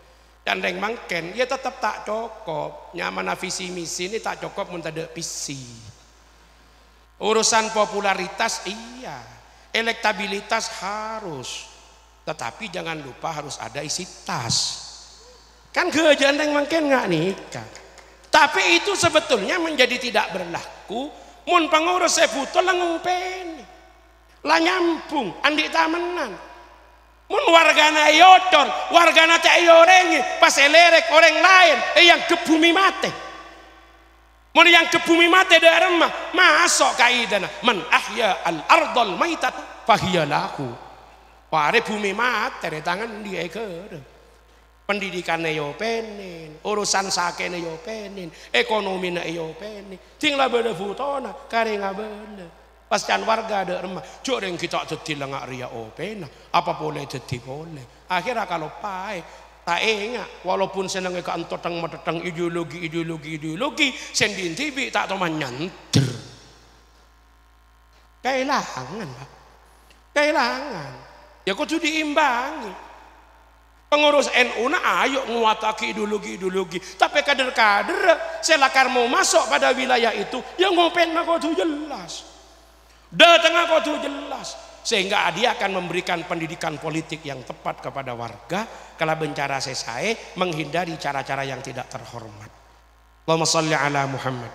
dan yang mangken ya tetap tak cukup nyaman visi misi ini tak cukup mun ada visi urusan popularitas iya elektabilitas harus tetapi jangan lupa harus ada isi tas kan kejadian yang mangken nggak nikah tapi itu sebetulnya menjadi tidak berlaku mun pengurus seputul langupeni lah nyambung andik tamenan mun wargana yodor, wargana tak yorengi, pas elerek orang lain, yang ke bumi mate. Mun yang ke bumi mate dari rumah, masuk kaidana, man ahya al ardal maitat fahiya lahu. Pare bumi mate di tangan dia ke. Pendidikannya yo penin, urusan sakene yo penin, ekonominya yo penin. Tinggal beda futona, kare ngabenda. Pascan warga ada rumah, joreng kita jadi lengak ria opena, apa boleh jadi boleh. Akhirnya kalau pai, tak ingat, walaupun senang ke antor tentang ideologi, sendiri TV tak tahu menyanter. Kehilangan, Pak. Kehilangan. Ya kudu diimbangi. Pengurus NU na ayo nguatake ideologi, tapi kader-kader selakar mau masuk pada wilayah itu, ya ngopen mah kudu jelas. Datang aku tuh jelas sehingga dia akan memberikan pendidikan politik yang tepat kepada warga kalau bicara selesai menghindari cara-cara yang tidak terhormat. Allahumma sholli ala Muhammad.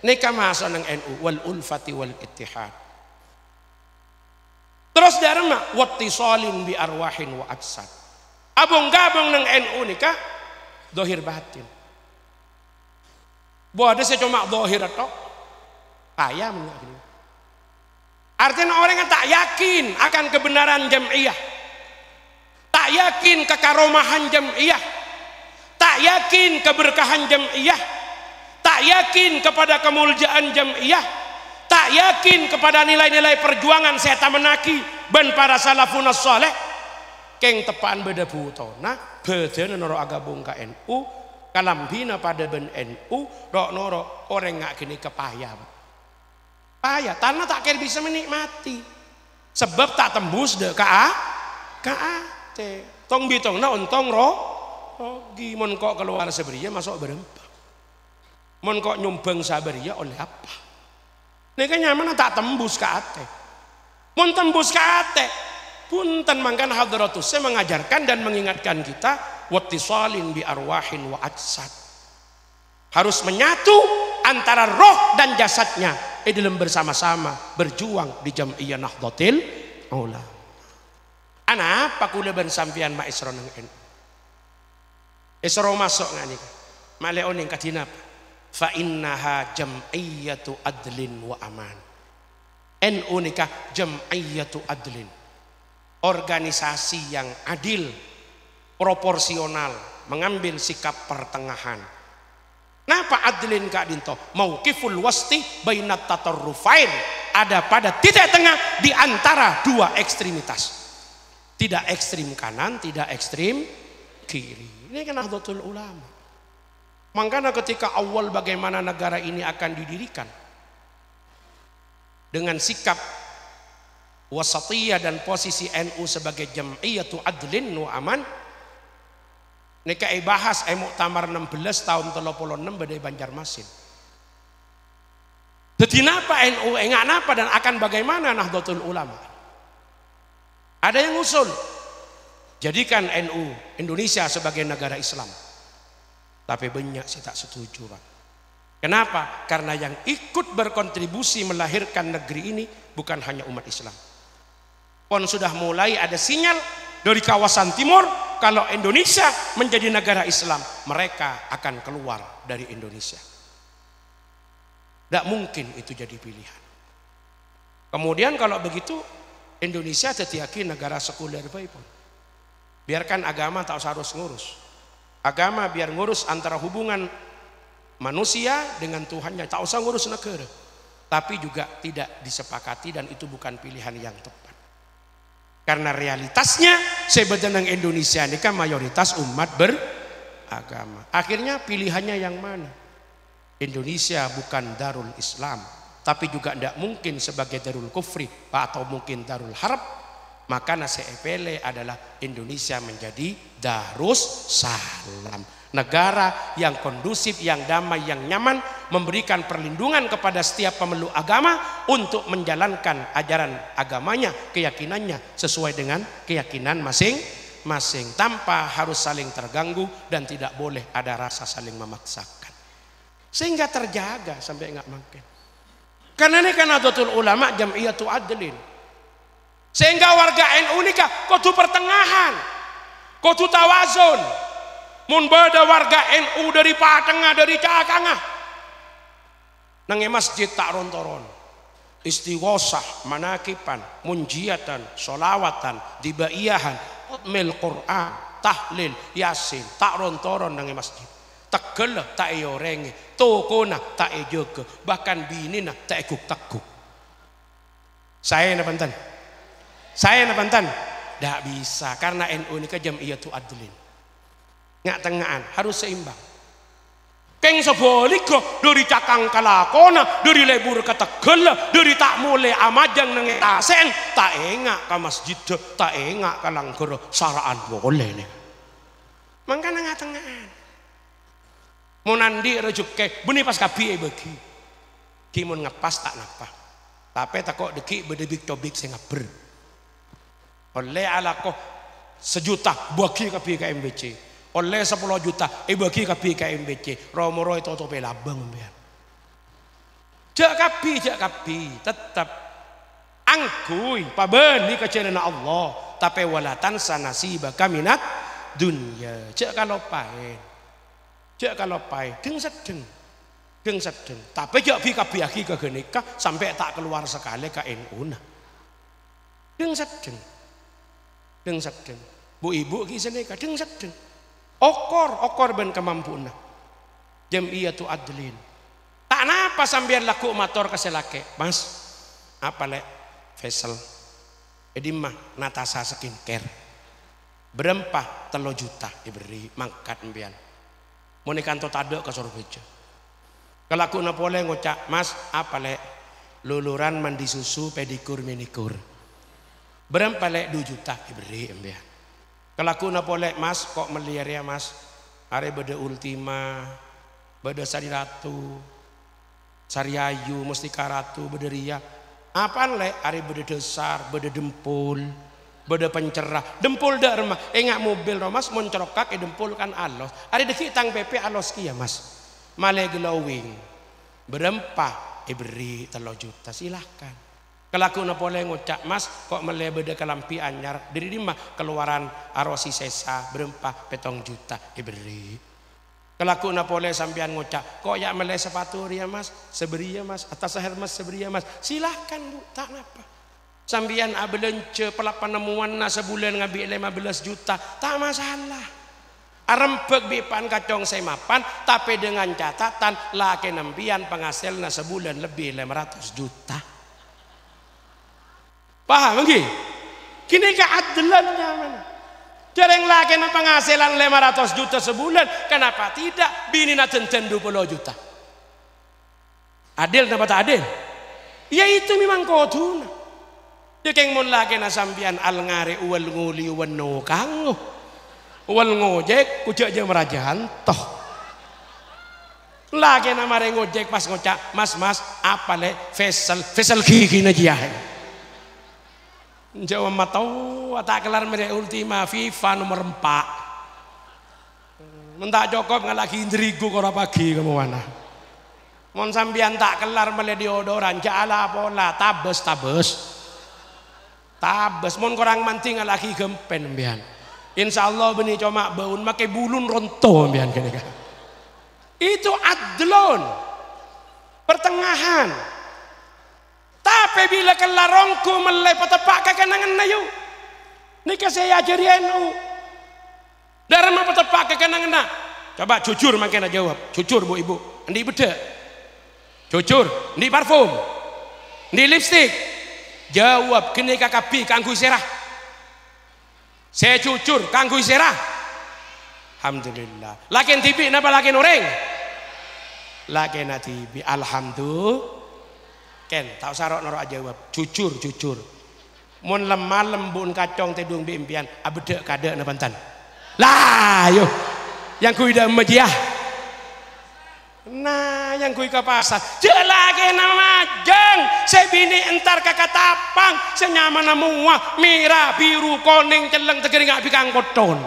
Nika masuk nang NU wal ulfati wal ittihad. Terus dharma wattisalin bi arwahin wa ajsad. Abung gabung nang NU nika zahir batin. Bo ada saya cuma zahir tok. Kaya mengenai. Artinya orang yang tak yakin akan kebenaran jamiah, tak yakin kekaromahan jamiah, tak yakin keberkahan jamiah, tak yakin kepada kemuliaan jamiah, tak yakin kepada nilai-nilai perjuangan serta menaki ban para salafun saleh, keng tepaan beda butona, beda noro agabung ke NU, kalambina pada ben NU, rok noro orang ngak kini kepayah. Payah, tanah tak kira bisa menikmati sebab tak tembus deh KAT tong bitong na untong gimon kok keluar seberia masuk berempat mon kok nyumbang saberia oleh apa ini kan nyaman tak tembus KAT mon tembus KAT punten mangkan hadratus saya mengajarkan dan mengingatkan kita wattisalin bi arwahin wa ajsad harus menyatu antara roh dan jasadnya dalam bersama-sama berjuang di Jam'iyah Nahdlatul Ulama. Ana apa kula ben sampean mak isra nang NU. Isra masuk ngani. Maleon ning kadina. fa innaha jam'iyatu adlin wa aman. NU nikah jam'iyatu adlin, organisasi yang adil, proporsional, mengambil sikap pertengahan. Napa adlin Kak Dinto? Mauqiful wasti bainat tatarrufain, ada pada titik tengah di antara dua ekstremitas. Tidak ekstrim kanan, tidak ekstrim kiri. Ini kan Nahdlatul Ulama. Makanya ketika awal bagaimana negara ini akan didirikan dengan sikap wasatiyah dan posisi NU sebagai jam'iyatu adlin wa aman, nika bahas muktamar 16 tahun 36 badai Banjarmasin. Jadi napa NU enggak napa dan akan bagaimana Nahdlatul Ulama? Ada yang usul jadikan NU Indonesia sebagai negara Islam. Tapi banyak saya tak setuju, Pak. Kenapa? Karena yang ikut berkontribusi melahirkan negeri ini bukan hanya umat Islam. Pon sudah mulai ada sinyal dari kawasan timur kalau Indonesia menjadi negara Islam, mereka akan keluar dari Indonesia. Tidak mungkin itu jadi pilihan. Kemudian kalau begitu Indonesia tetiaki negara sekuler pun. Biarkan agama tak usah harus ngurus. Agama biar ngurus antara hubungan manusia dengan Tuhannya, tak usah ngurus negara. Tapi juga tidak disepakati dan itu bukan pilihan yang tepat. Karena realitasnya sebenarnya Indonesia ini kan mayoritas umat beragama. Akhirnya pilihannya yang mana? Indonesia bukan darul Islam, tapi juga tidak mungkin sebagai darul kufri atau mungkin darul harb. Maka nasepele adalah Indonesia menjadi darus salam, negara yang kondusif, yang damai, yang nyaman, memberikan perlindungan kepada setiap pemeluk agama untuk menjalankan ajaran agamanya, keyakinannya sesuai dengan keyakinan masing-masing tanpa harus saling terganggu dan tidak boleh ada rasa saling memaksakan, sehingga terjaga sampai enggak makin. Karena ini kan Nahdlatul Ulama jam'iyatu adlin. Sehingga warga NU nikah kudu pertengahan, kudu tawazun. Mun beda warga NU dari patengah dari cakangah. Nange masjid tak rontoron. Istighosah, manakipan, munjiatan, solawatan, dibaiyahan, utmil Quran, tahlil, yasin, tak rontoron nange masjid. Tegel tak eyorenge, tokona tak ejoge, bahkan binina tak eguk teguk. Saya nabantan. Saya nabantan, tidak bisa karena NU ini jam'iyatu adlin. Nggak tengahan, harus seimbang. Keng sebolik dari cakang kalakona, dari lebur ke Tegel, dari tak mulai amajang nang tasen, tak engak ke masjid, tak engak ke langgor saraan boleh nih. Mangkana nggak tengahan. Mau nandi rejuke, benih pas kapi bagi. Kimun ngepas tak napa. Tapi tak kok deki bedebik tobik sing ngaber. Oleh alakoh 1 juta bagi ke PKMBC, oleh 10 juta bagi ke PKMBC, romoro itu tope labang biar. Jak kapi tetap angkui pabeni kecerna Allah, tapi walatan sanasiba kaminat dunia. Jak kalau pae, deng sedeng. Tapi jak bagi ke genika sampai tak keluar sekali ke NU nah. Deng sedeng. Bu ibu kisah nikah deng sedeng. Okor ben kemampuna. Jam'iyatu adlin. Tak napa sambil laku motor keselake, Mas. Apa lek Faisal? Edimah Natasha skincare. Berempah 3 juta diberi mangkat mbian. Mau nikanto tade ke Surabaya. Kalau aku napole ngocak, Mas, apa lek luluran mandi susu pedikur minikur. Berapa lek 2 juta diberi mbak. Kalau aku napolek Mas kok meliar ya Mas. Are beda Ultima, beda Sari Ratu, Sari Ayu, Mustika Ratu, beda Ria. Apaan lek are beda Desar, beda Dempul, beda Pencerah. Dempul dak remah. Enggak mobil ro Mas moncorokak dempul kan alos. Are deki tang PP alos ki ya Mas. Male glowing. Berempah beri 3 juta silahkan. Kalau aku napole ngocak Mas kok mele beda kelampi anyar diri mah keluaran arosi sesa berempah 7 juta diberi. Kelaku na boleh sampean ngucap, kok ya meleh sepatu ya mas, seberi ya mas, atas seher mas seberi ya mas, silahkan bu, tak apa. Sampean abelence pelapanemuan na sebulan ngambil 15 juta, tak masalah. Arempek bipan kacong semapan, tapi dengan catatan laki nempian penghasilnya sebulan lebih 500 juta. Paham nggih? Kini keadilannya mana? Jarang laki na penghasilan 500 juta sebulan, kenapa tidak bini na tenten 20 juta? Adil apa tak adil? Ya itu memang koduna. Jekeng mun laki na sampian al ngare uwal nguli uwan no kango uwal ngojek kujak aja merajahan toh laki na mare ngojek pas ngocak mas apa le fesal gigi na jia jawa matau tak kelar mere ultima FIFA nomor 4 mentak Jokop ngalaki indrigo kora pagi kamu mana mon sampian tak kelar mele diodoran jala pola tabes mon korang manting lagi gempen mbian. Insyaallah benih cuma baun make bulun ronto mbian kene. Itu adlon. Pertengahan. Tapi bila kelarongku melai petepak kekenangan nayu. Nika saya ajari NU. Dharma petepak kekenangan na. Coba jujur makanya jawab. Jujur bu ibu. Endi bedek. Jujur. Endi parfum. Endi lipstick. Jawab kini kakapi kanggu serah. Saya jujur kanggu serah. Alhamdulillah. Lakin tibi napa lakin orang? Lakin tibi. Alhamdulillah. Ken tak usah norok jawab. Jujur. Mun lemah lembun kacong tedung bimpian abedek kade na bantan. Lah yo. Yang kuida mejiah. Nah yang kui ke pasar jelage nama majeng sebini entar kakak tapang senyaman namuah merah biru kuning celeng tegering ngak bikang koton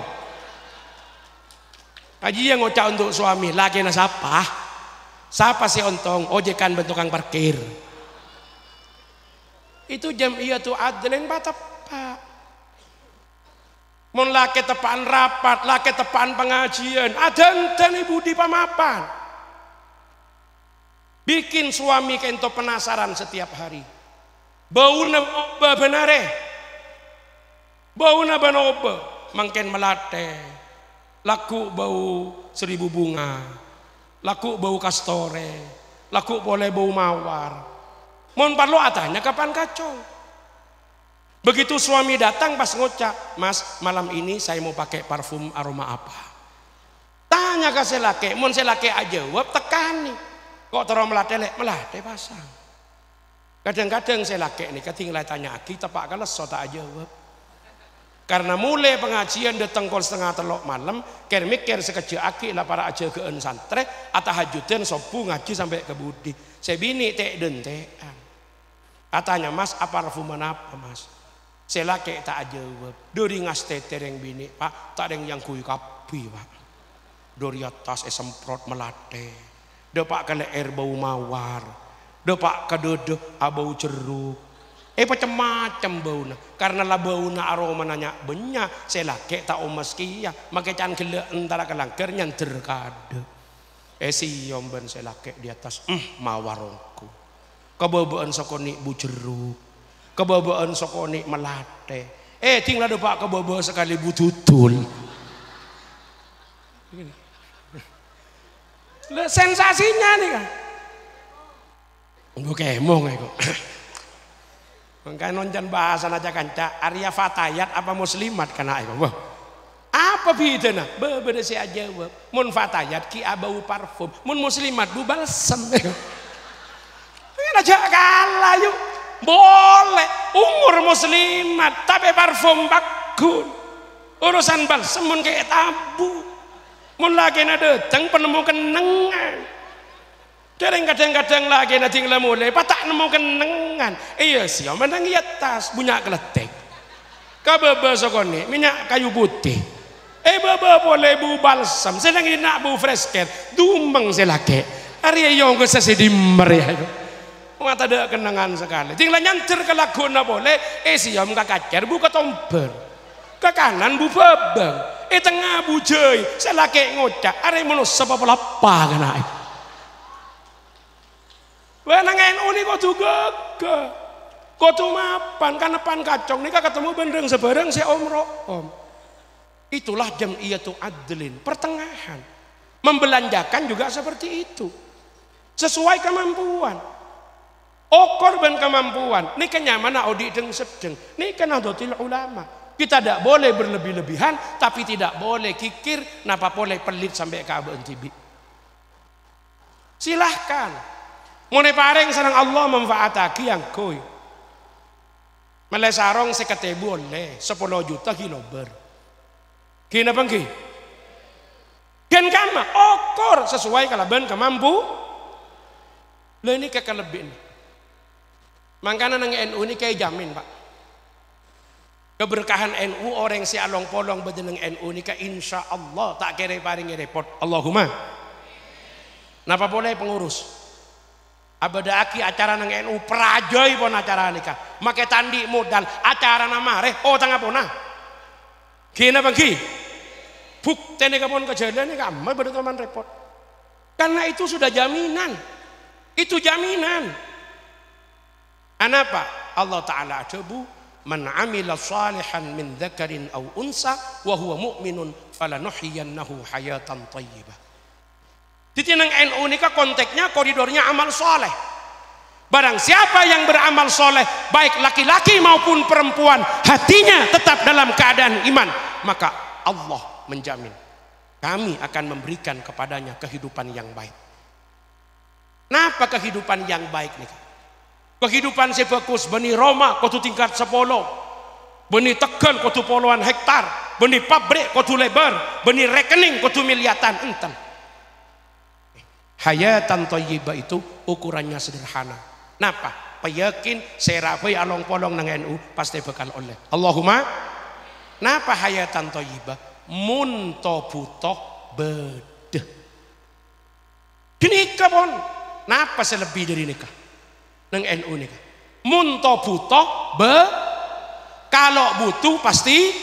aji yang ngocak untuk suami lagi na siapa si ontong ojekan bentukan parkir itu jam'iyatul adlin batepak mun laki tepaan rapat laki tepaan pengajian adan ibu di pamapan bikin suami kento penasaran setiap hari. Bauna oba benare. Bauna banoba mangken melate. Laku bau 1000 bunga. Laku bau kastore. Laku boleh bau mawar. Mohon perlu atanya kapan kacau. Begitu suami datang pas ngocak, "Mas, malam ini saya mau pakai parfum aroma apa?" Tanya ke selake, mun selake aja jawab tekani. Kok terus melate pasang. Kadang-kadang saya laki ini ketinggalan tanya kita pak kalau tak jawab. Karena mulai pengajian datang kol setengah telok malam, mikir sekejap aki lah para aja ke santre, atau hajudan sopu ngaji sampai ke budi. Saya bini tek dentean. Katanya mas apa parfuman apa mas? Saya laki tak jawab. Dari ngasteter yang bini pak, tak ada yang kui kapi pak. Dari atas semprot melate. Depak kena air bau mawar, depak kedede bau jeruk, macam-macam bauna. Karena lah bauna aroma nanya banyak, saya laki tak omas kia, makai can gele antara kelangker nyanter kade. Siom ben saya laki di atas, mawarongku. Kebobaan sokoni bu jeruk, kebobaan sokoni melate. Tinggal depak kebobaan sekali bu tutul. Sensasinya nih kan gue kemong kok makanya nonton bahasan aja kanca Arya Fatayat apa muslimat kena apa bedanya beda si aja mun Fatayat ki bau parfum mun muslimat bu balsam aja kalah yuk boleh umur muslimat tapi parfum bagus urusan balsam mun kayak tabu mun lagi datang penemu kenangan. Kadang-kadang lagi tinggal mulai patak nemu kenangan. Iya sih, menang di atas punya keletek. Kababa sokoni minyak kayu putih. Baba boleh bu balsam. Sedang ini nak bu fresh care. Dumbang selake. Hari yang ke sesidimer ya. Mata ada kenangan sekali. Tinggal nyantir ke lagu na boleh. Siam kakacer bu ketomber. Ke kanan bu babang. tengah bujai selake ngocak are mono sebab apa kana wah nang NU ni kok gege kok mapan kanepan kacong nika ketemu bendeng sebareng si om room itulah jam'iyatu adlin pertengahan membelanjakan juga seperti itu sesuai kemampuan korban kemampuan ini kenyamanan audi deng sedeng ini kan nahdlatul ulama kita tidak boleh berlebih-lebihan tapi tidak boleh kikir napa boleh pelit sampai ke abon tibi silahkan mau pareng sareng Allah manfaataki yang koi melesarong sekete boleh 10 juta kilober kina pengki gen kama okor sesuai kalaban kemampu lo ini kekelebihan makanya nang NU ini kayak jamin pak keberkahan NU orang si along polong bedeneng NU ini kayak insya Allah tak kira paring repot Allahumma napa boleh pengurus abada aki acara nang NU perajai pun acara nikah make tandi modal acara nama reh tangga pona kina bagi buk tene kapon kejadian ini kamu berteman repot karena itu sudah jaminan itu jaminan Anapa Allah Ta'ala ajabu man amila salihan min dzakarin aw unsa wa huwa mu'minun falanuhyiyannahu hayatan thayyibah. Titinang NU nika konteksnya koridornya amal soleh. Barang siapa yang beramal soleh baik laki-laki maupun perempuan hatinya tetap dalam keadaan iman maka Allah menjamin kami akan memberikan kepadanya kehidupan yang baik. Napa kehidupan yang baik nih? Kehidupan sebagus beni Roma kudu tingkat 10 beni Tegal kudu puluhan hektar beni pabrik kudu lebar beni rekening kudu miliatan enten hayatan thayyibah itu ukurannya sederhana napa peyakin serapai along polong nang NU pasti bakal oleh Allahumma napa hayatan thayyibah mun to butuh bedeh dinikah pon napa selebih dari nikah nang NU nih munto butuh kalau butuh pasti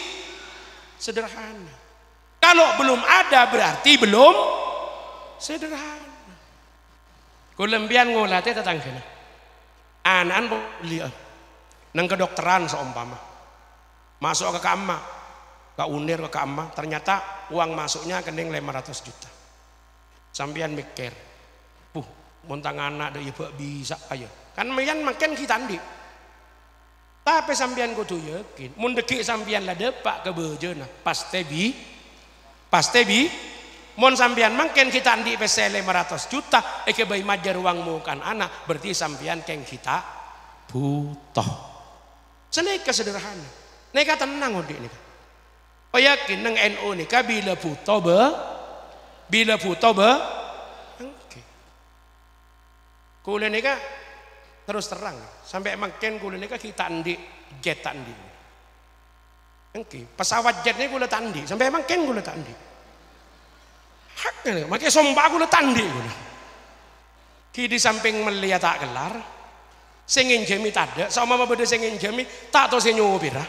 sederhana kalau belum ada berarti belum sederhana kulembian ngolate tetanggana anan lihat nang kedokteran seumpama masuk ke kamar ke unir ke kamar ternyata uang masuknya kening 500 juta sampean mikir montang anak dari ibu bisa ayo kan mayan makin kita andi tapi sampean kudu yakin mun dekik sampean lah depak ke bejena pasti bi mun sampean makin kita andi pese 500 juta ke bayi majar uangmu kan anak berarti sampean keng kita butuh senika sederhana neka tenang odik nika yakin nang NU nika bila butuh kulen nika terus terang sampai makin kulen nika kita andi jet andi pesawat jet ini kulen tandi sampai makin kulen tandi haknya makin sombak kulen tandi ki di samping melihat tak gelar singin jemi tada sama mama beda singin jemi tak tahu sing nyopira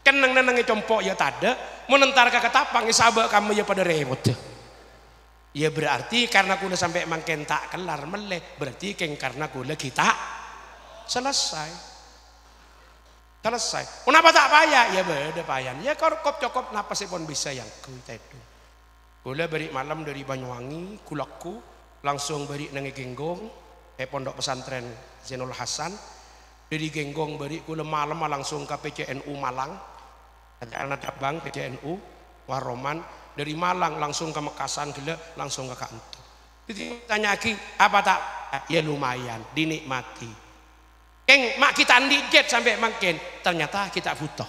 kenang nenangi compok ya tada menentar ke ketapang isabak kamu ya pada repot ya berarti karena kula sampai makin tak kelar meleh berarti keng karena kula kita selesai kenapa tak payah ya beda payah ya korkop cokop napa sih pun bisa yang kita itu kula beri malam dari Banyuwangi kulaku langsung beri nangi genggong pondok pesantren Zainul Hasan dari genggong beri kula malam langsung ke PCNU Malang anak abang PCNU Waroman dari Malang langsung ke Mekasan gila langsung ke kantor tanya lagi apa tak ya lumayan dinikmati keng mak kita andi jet sampai makin ternyata kita butuh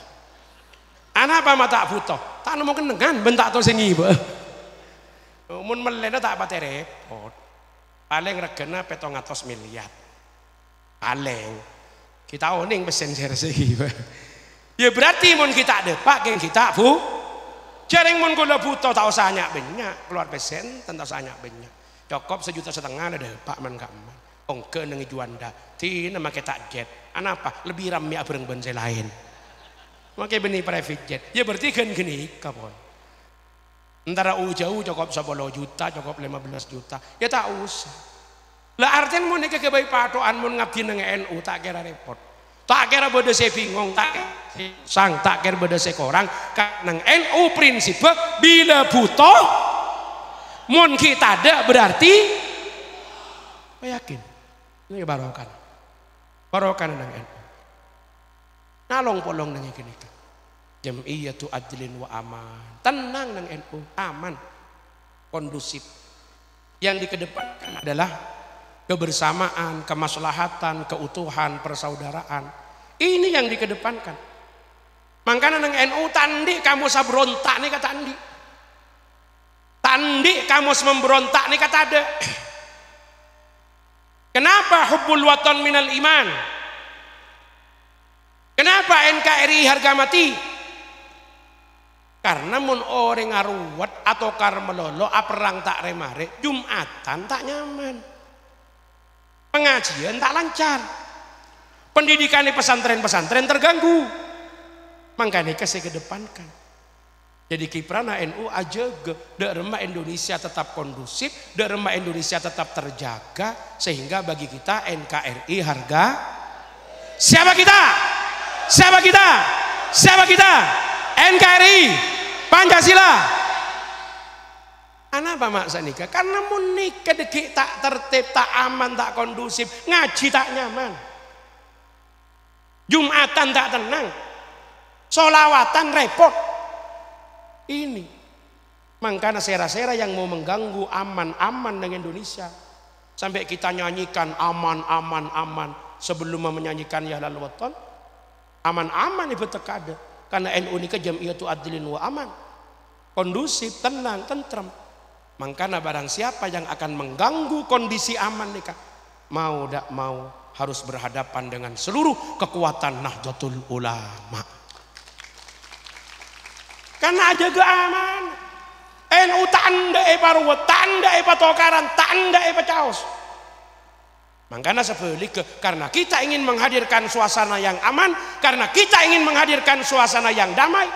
anak apa mak tak butuh tak nemu kenengan bentak to sing iba mun melena tak pate repot paling regana 700 miliar paling kita oning pesen segi ya berarti mun kita depak keng kita jaring mun kula butuh tak usah nyak banyak keluar pesen tanpa usah nyak banyak cukup 1,5 juta ada pak man kaman ongke nengi juanda tina make tak jet anapa lebih ramai bareng bensai lain make benih private jet ya berarti kan gini kapon Antara jauh cukup 10 juta, cukup 15 juta. Ya tak usah. Lah artian mun iki kebaik patokan mun ngabdi nang NU tak kira repot. Tak kira beda saya bingung, tak kira beda saya korang. Nang NU prinsip bila butuh mun kita ada berarti yakin. Ini barokan. Barokan nang NU. Nalong polong nang iki nika. Jam'iyatu adlin wa aman. Tenang nang NU, aman. Kondusif. Yang dikedepankan adalah kebersamaan, kemaslahatan, keutuhan, persaudaraan. Ini yang dikedepankan. Makanya nang NU tandi kamu sabrontak nih kata andi. Tandi kamu memberontak nih kata ada. Kenapa hubbul watan minal iman? Kenapa NKRI harga mati? Karena mun orang ngaruwat atau karmelolo perang tak remare, Jumatan tak nyaman. Pengajian tak lancar. Pendidikan di pesantren-pesantren terganggu. Makanya saya kedepankan. Jadi kiprana NU aja dak remah Indonesia tetap kondusif, dak remah Indonesia tetap terjaga sehingga bagi kita NKRI harga siapa kita? Siapa kita? Siapa kita? NKRI Pancasila. Kenapa maksa nikah? Karena mun nikah deki tak tertib, tak aman, tak kondusif, ngaji tak nyaman, Jumatan tak tenang, solawatan repot. Ini makanya sera-sera yang mau mengganggu aman-aman dengan Indonesia sampai kita nyanyikan aman sebelum menyanyikan ya halal watan. Aman-aman ibu tekada karena NU ini jam'iyatu adlin wa aman, kondusif, tenang, tentrem. Makanya barang siapa yang akan mengganggu kondisi aman nikah, mau tak mau harus berhadapan dengan seluruh kekuatan Nahdlatul Ulama. Karena aja keamanan NU tanda parwa, tanda patokaran, tanda caos. Makanya sebalik karena kita ingin menghadirkan suasana yang aman, karena kita ingin menghadirkan suasana yang damai.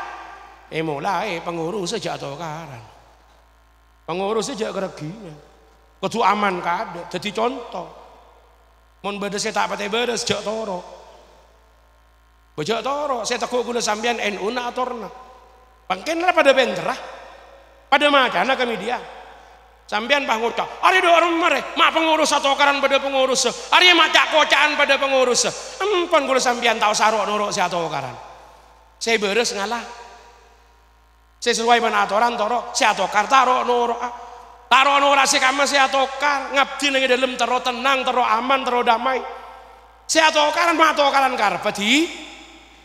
Mulai pengurus sejak tokaran, pengurus sejak kereginya, kudu aman kada. Jadi contoh, mon bedes saya tak pakai bedes sejak toro, bejak toro saya takut gula sambian NU na atorna, pangkenlah pada benterah, pada macana kami dia. Sambian pangurca, ari do orang mare, mak pengurus atau karan pada pengurus, ari macak kocaan pada pengurus. Empon gula sambian tahu sarok nuruk si atau karan. Saya beres ngalah. Saya sesuai mana aturan toro, si atokar taro nuruk. Taro nuruk si kama si atokar, ngabdi nang dalam tero tenang, tero aman, tero damai. Si atokaran mak atokaran karpati,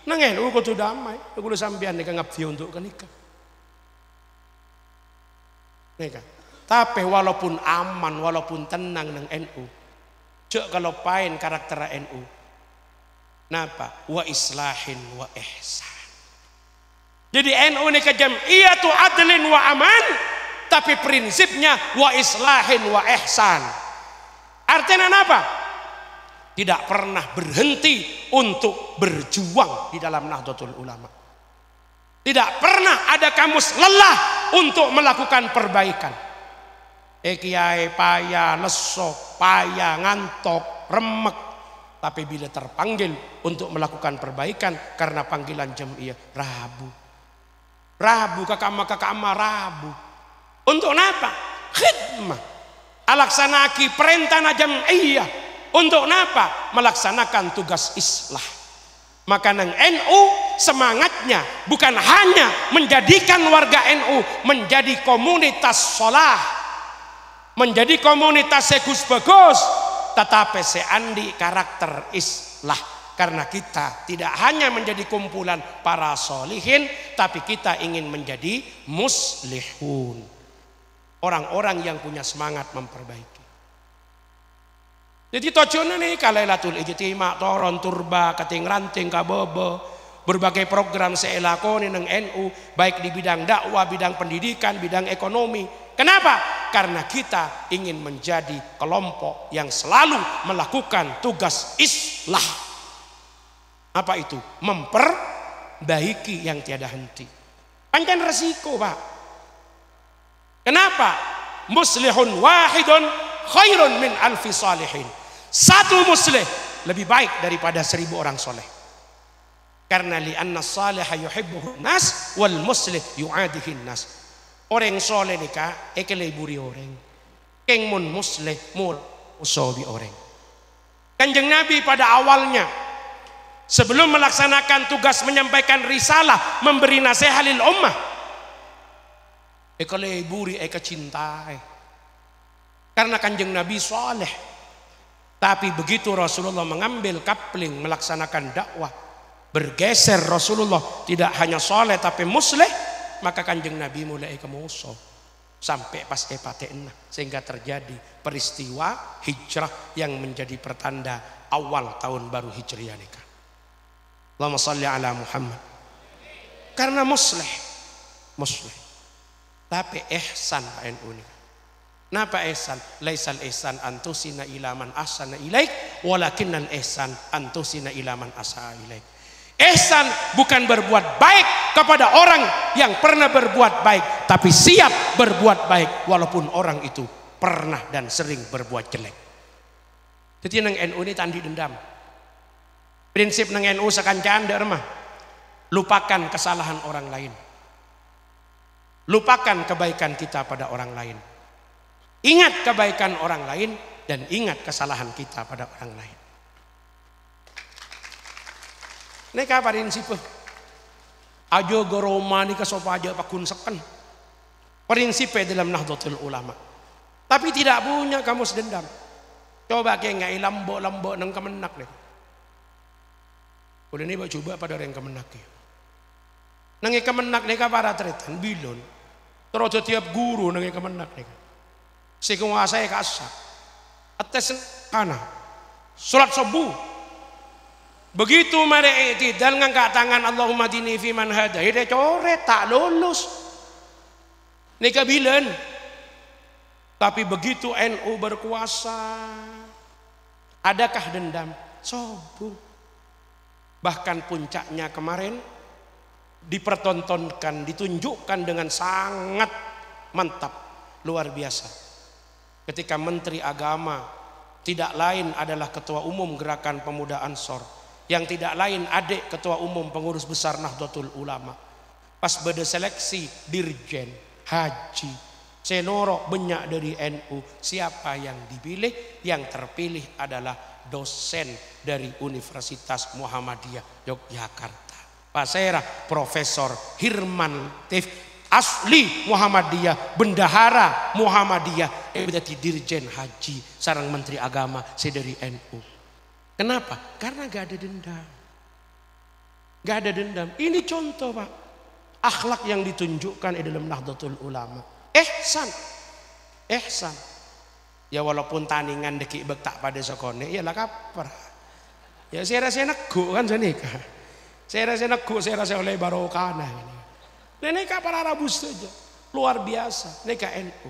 nangen kudu damai. Gula sambian nika ngabdi untuk kenikah. Nika. Tapi walaupun aman, walaupun tenang nang NU, cek kalau pain karakter NU, napa? Wa islahin wa ihsan. Jadi NU ini jam'iyatu adlin wa aman, tapi prinsipnya wa islahin wa ihsan. Artinya apa? Tidak pernah berhenti untuk berjuang di dalam Nahdlatul Ulama. Tidak pernah ada kamus lelah untuk melakukan perbaikan. Kiai payah, leso, payah, ngantok, remek. Tapi bila terpanggil untuk melakukan perbaikan karena panggilan jam'iyah, rabu. Rabu kakama rabu. Untuk apa? Khidmah. Alaksanaki perintah jam'iyah. Untuk apa? Melaksanakan tugas islah. Maka nang NU semangatnya bukan hanya menjadikan warga NU menjadi komunitas sholah, menjadi komunitas segus bagus, tetapi seandi karakter islah. Karena kita tidak hanya menjadi kumpulan para solihin, tapi kita ingin menjadi muslihun, orang-orang yang punya semangat memperbaiki. Jadi tujuannya nih kalailatul ijtima, toron turba, kating ranting kabobo, berbagai program saya lakoni nang NU, baik di bidang dakwah, bidang pendidikan, bidang ekonomi. Kenapa? Karena kita ingin menjadi kelompok yang selalu melakukan tugas islah. Apa itu? Memperbaiki yang tiada henti. Pancen resiko, Pak. Kenapa? Muslihun wahidun khairun min alfi salihin. Satu muslih lebih baik daripada 1000 orang soleh. Karena li'anna salihah yuhibbuhun nas wal muslih yu'adihin nas. Orang soleh nikah ekeleburi orang. Keng mun muslih mul usobi orang. Kanjeng Nabi pada awalnya sebelum melaksanakan tugas menyampaikan risalah, memberi nasihat lil ummah, ekeleburi ekecintai. Karena kanjeng Nabi soleh. Tapi begitu Rasulullah mengambil kapling melaksanakan dakwah, bergeser Rasulullah tidak hanya soleh tapi musleh, maka kanjeng Nabi mulai kemusuh sampai pas epatenah, sehingga terjadi peristiwa hijrah yang menjadi pertanda awal tahun baru hijriah nikah. Allahumma shalli ala Muhammad. Karena musleh, tapi ihsan NU nikah. Napa ihsan? Laisal ihsan antusina ilaman ahsana ilaik, walakinnal ihsan antusina ilaman asaa ilaik. Ihsan bukan berbuat baik kepada orang yang pernah berbuat baik, tapi siap berbuat baik walaupun orang itu pernah dan sering berbuat jelek. Jadi nang NU ini tandi dendam. Prinsip nang NU sakancaan dermah. Lupakan kesalahan orang lain. Lupakan kebaikan kita pada orang lain. Ingat kebaikan orang lain dan ingat kesalahan kita pada orang lain. Neka prinsip ajo goroma nika sopa aja pakun seken. Prinsipnya dalam Nahdlatul Ulama. Tapi tidak punya kamus dendam. Coba kayak ngai lambo nang kemenak nih. Boleh nih coba pada orang kemenak ya. Nangi kemenak neka para tretan bilon. Terus tiap guru nangi kemenak neka. Si kuasai kasar. Atas kana. Salat subuh. Begitu mari i'tidal ngangkat tangan Allahumma dini fi man hada, dia coret tak lulus. Nika bilen. Tapi begitu NU berkuasa, adakah dendam? Sombong. Bahkan puncaknya kemarin dipertontonkan, ditunjukkan dengan sangat mantap, luar biasa. Ketika Menteri Agama tidak lain adalah Ketua Umum Gerakan Pemuda Ansor, yang tidak lain adik Ketua Umum Pengurus Besar Nahdlatul Ulama. Pas beda seleksi dirjen haji senoro banyak dari NU, siapa yang dipilih? Yang terpilih adalah dosen dari Universitas Muhammadiyah Yogyakarta, Pasera Profesor Hirman Tif, asli Muhammadiyah, bendahara Muhammadiyah, berarti dirjen haji sarang Menteri Agama dari NU. Kenapa? Karena gak ada dendam. Gak ada dendam. Ini contoh Pak, akhlak yang ditunjukkan di dalam Nahdlatul Ulama. Ihsan. Ya walaupun tandingan deki bektak pada sokone, ya lah kapar. Ya saya rasa nego kan senika. Saya rasa nego, saya rasa oleh barokana ini. Neka para rabus saja. Luar biasa. Neka NU.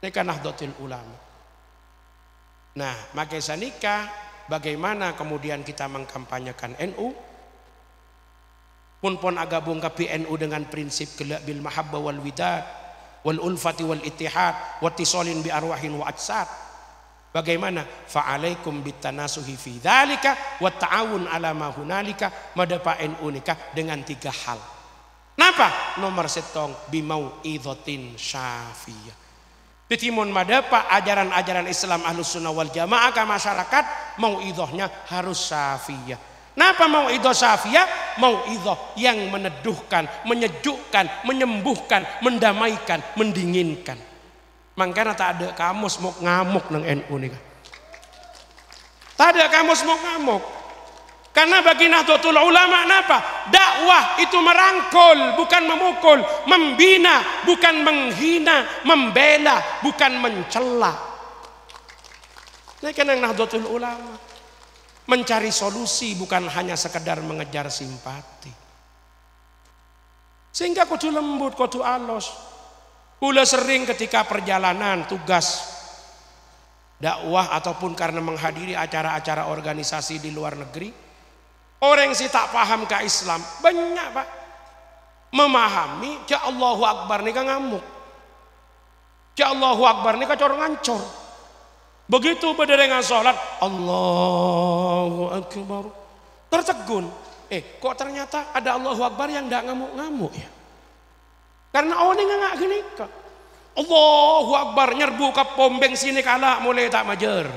Neka Nahdlatul Ulama. Nah, makanya sanika bagaimana kemudian kita mengkampanyekan NU? Pun agabung ke NU dengan prinsip gelak bil mahabbah wal widad wal ulfati wal ittihad wa tisolin bi arwahin wa ajsad. Bagaimana? Fa'alaikum bitanasuhi fi dzalika wa ta'awun ala ma hunalika. Madapa NU nikah dengan 3 hal. Napa? Nomor setong bimau'izatin syafiyah. Ditimun madapa ajaran-ajaran Islam Ahlus Sunnah wal Jamaah ke masyarakat, mau'idhahnya harus syafiyah. Napa mau'idhah syafiyah? Mau'idhah yang meneduhkan, menyejukkan, menyembuhkan, mendamaikan, mendinginkan. Makanya tak ada kamus mau ngamuk nang NU nih. Tak ada kamus mau ngamuk. Karena bagi Nahdlatul Ulama napa? Dakwah itu merangkul, bukan memukul, membina, bukan menghina, membela, bukan mencela. Nah, karena Nahdlatul Ulama mencari solusi, bukan hanya sekedar mengejar simpati. Sehingga kudu lembut, kudu alus. Kula sering ketika perjalanan tugas dakwah ataupun karena menghadiri acara-acara organisasi di luar negeri, orang sih tak paham ke Islam banyak Pak, memahami ya Allahu Akbar nih ngamuk. Ya Allahu Akbar nika cor ngancor. Begitu bederengan salat, Allahu Akbar. Tertegun. Kok ternyata ada Allahu Akbar yang ndak ngamuk-ngamuk ya? Karena awalnya nggak gini kak. Allahu Akbar nyerbu ke pom bensin kala mulai tak majer.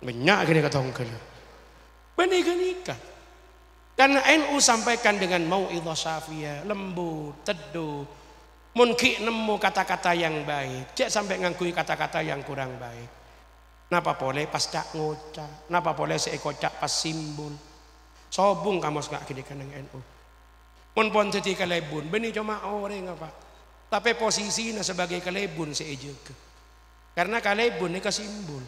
Banyak gini kata ongkel. Benih gini kak. Karena NU sampaikan dengan mau'idhah syafiyah, lembut, teduh. Mungkin nemu kata-kata yang baik. Cek sampai ngangkui kata-kata yang kurang baik. Napa boleh pas cak ngocak, napa boleh seekocak pas simbol. Sobung kamu nggak gini kan dengan NU. Mun pon jadi kelebun, benih cuma orang apa? Tapi posisinya sebagai kelebun seejeke. Karena kelebun ini ke simbol.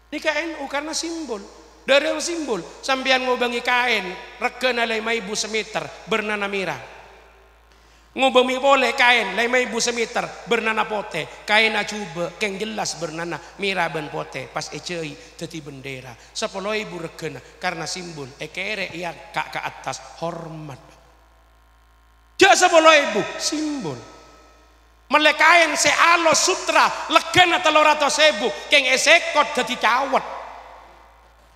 Ini ke NU karena simbol. Dari simbol, sambian ngobangi kain, regen alai maibu semeter bernana merah. Ngobangi boleh kain, lai maibu semeter bernana pote, kain acuba, keng jelas bernana merah ben pote, pas ecei teti bendera. 10.000 regen karena simbol. Ekere ya kak ke atas hormat. Jak 10.000 simbol. Melekain sealo sutra legana 300.000 keng esekot dadi cawet.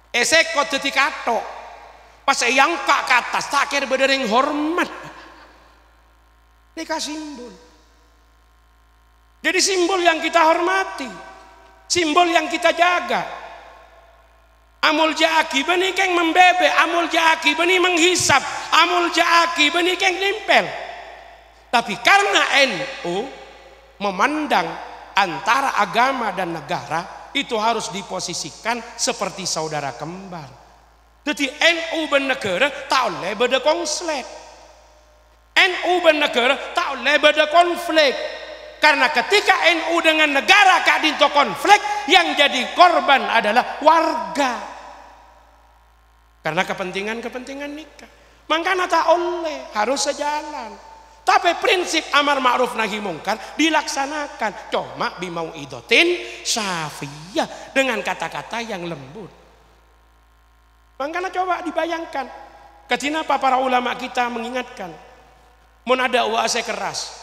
Esekot dadi katok. Pas yang kak ke atas takir bedereng hormat. Nika simbol. Jadi simbol yang kita hormati. Simbol yang kita jaga. Amul jaki benih keng membebe, amul jaki benih menghisap, amul jaki benih keng limpel. Tapi karena NU memandang antara agama dan negara itu harus diposisikan seperti saudara kembar. Jadi NU bernegara tak oleh beda konslet. NU bernegara tak oleh beda konflik. Karena ketika NU dengan negara kadinto konflik, yang jadi korban adalah warga. Karena kepentingan-kepentingan nikah. Makanya tak oleh, harus sejalan. Tapi prinsip amar ma'ruf nahi mungkar dilaksanakan. Cuma bimau'idotin syafiyah, dengan kata-kata yang lembut. Makanya coba dibayangkan. Kenapa para ulama kita mengingatkan. Mun ada uase keras.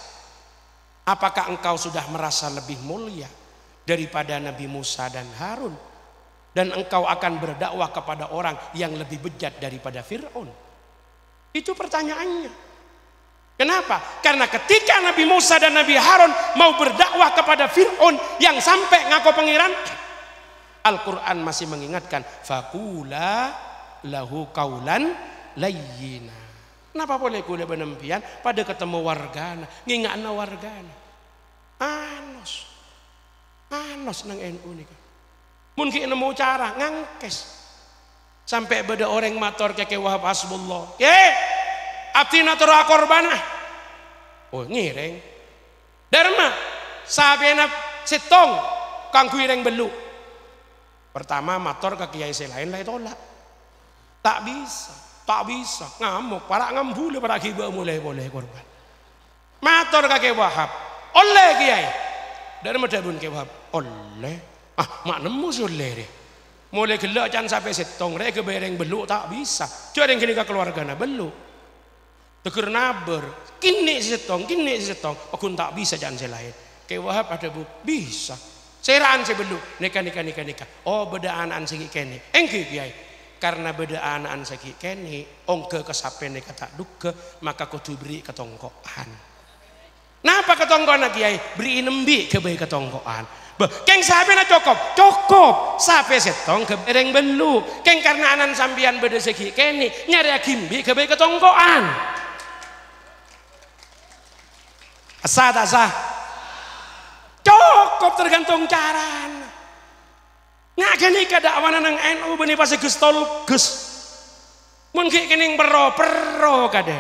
Apakah engkau sudah merasa lebih mulia daripada Nabi Musa dan Harun? Dan engkau akan berdakwah kepada orang yang lebih bejat daripada Fir'aun? Itu pertanyaannya. Kenapa? Karena ketika Nabi Musa dan Nabi Harun mau berdakwah kepada Fir'aun yang sampai ngaku pangeran, Al-Quran masih mengingatkan, fakula lahu kaulan layyina. Kenapa boleh kula benempian pada ketemu wargana, ngingakna wargana. Anos nang NU nih. Mungkin nemu cara ngangkes sampai beda orang mator ke Wahab Hasbullah. Abdi natur akorbana. Oh ngireng. Dharma sabena setong kang kuireng belu. Pertama mator ke kiai selain lai tolak. Tak bisa ngamuk para ngambule para kiba mulai boleh korban. Mator ke Wahab. Oleh kiai. Dharma dabun ke Wahab. Oleh. Mak nemu oleh deh. Mulai gelak can sampai setong rek kebereng belu tak bisa. Jadi kini ke keluarga na belu. Tegur naber, kini setong, aku tak bisa jangan selain. Kayak Wahab ada bu, bisa. Seraan saya belu, nikah. Oh beda anak segi kene, engke kiai. Karena beda anak segi kene, ongke kesapen nikah tak duke, maka kudu beri ketongkoan. Napa ketongkoan kiai? Beri nembi kebaik ketongkoan. Keng sahabe na cukup sape setong kebereng belu. Keng karena anan sambian beda segi kene, nyari akimbi kebaik ketongkoan. Asah tak sah? Cukup tergantung caranya. Nggak gini kedakwaan nang NU benih pasti gus. Mungkin kini perro kade.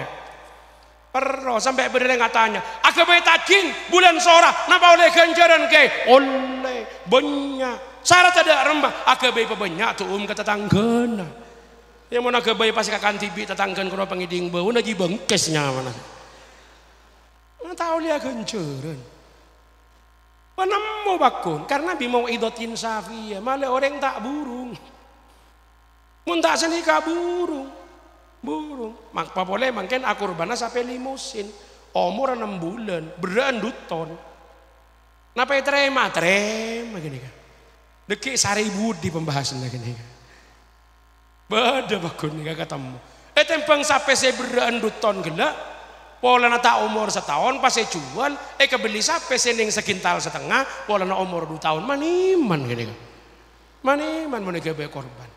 Perro sampai berdiri katanya. Agak tajin bulan sora. Napa oleh ganjaran ke? Oleh banyak. Syarat ada rembah. Agak banyak tuh kata tanggana. Yang mana agak pasti kakan tibi tetanggan kalau pengiding bau lagi bengkesnya mana. Tahu lihat ganjaran. Penemu bakun karena bimau idotin safiyah malah orang tak burung. Mun tak senika burung. Mak boleh mungkin akurbana sampai limusin. Umur 6 bulan, berandut ton. Napa terema gini kan. Deki sari budi pembahasannya gini kan. Bada bakun nih ketemu. Tempang sampai saya berandut ton gila. Pola nata umur setahun pas saya jual. Kebeli sampai sening sekintal setengah. Pola na umur 2 tahun maniman gini kan. Maniman menikah korban.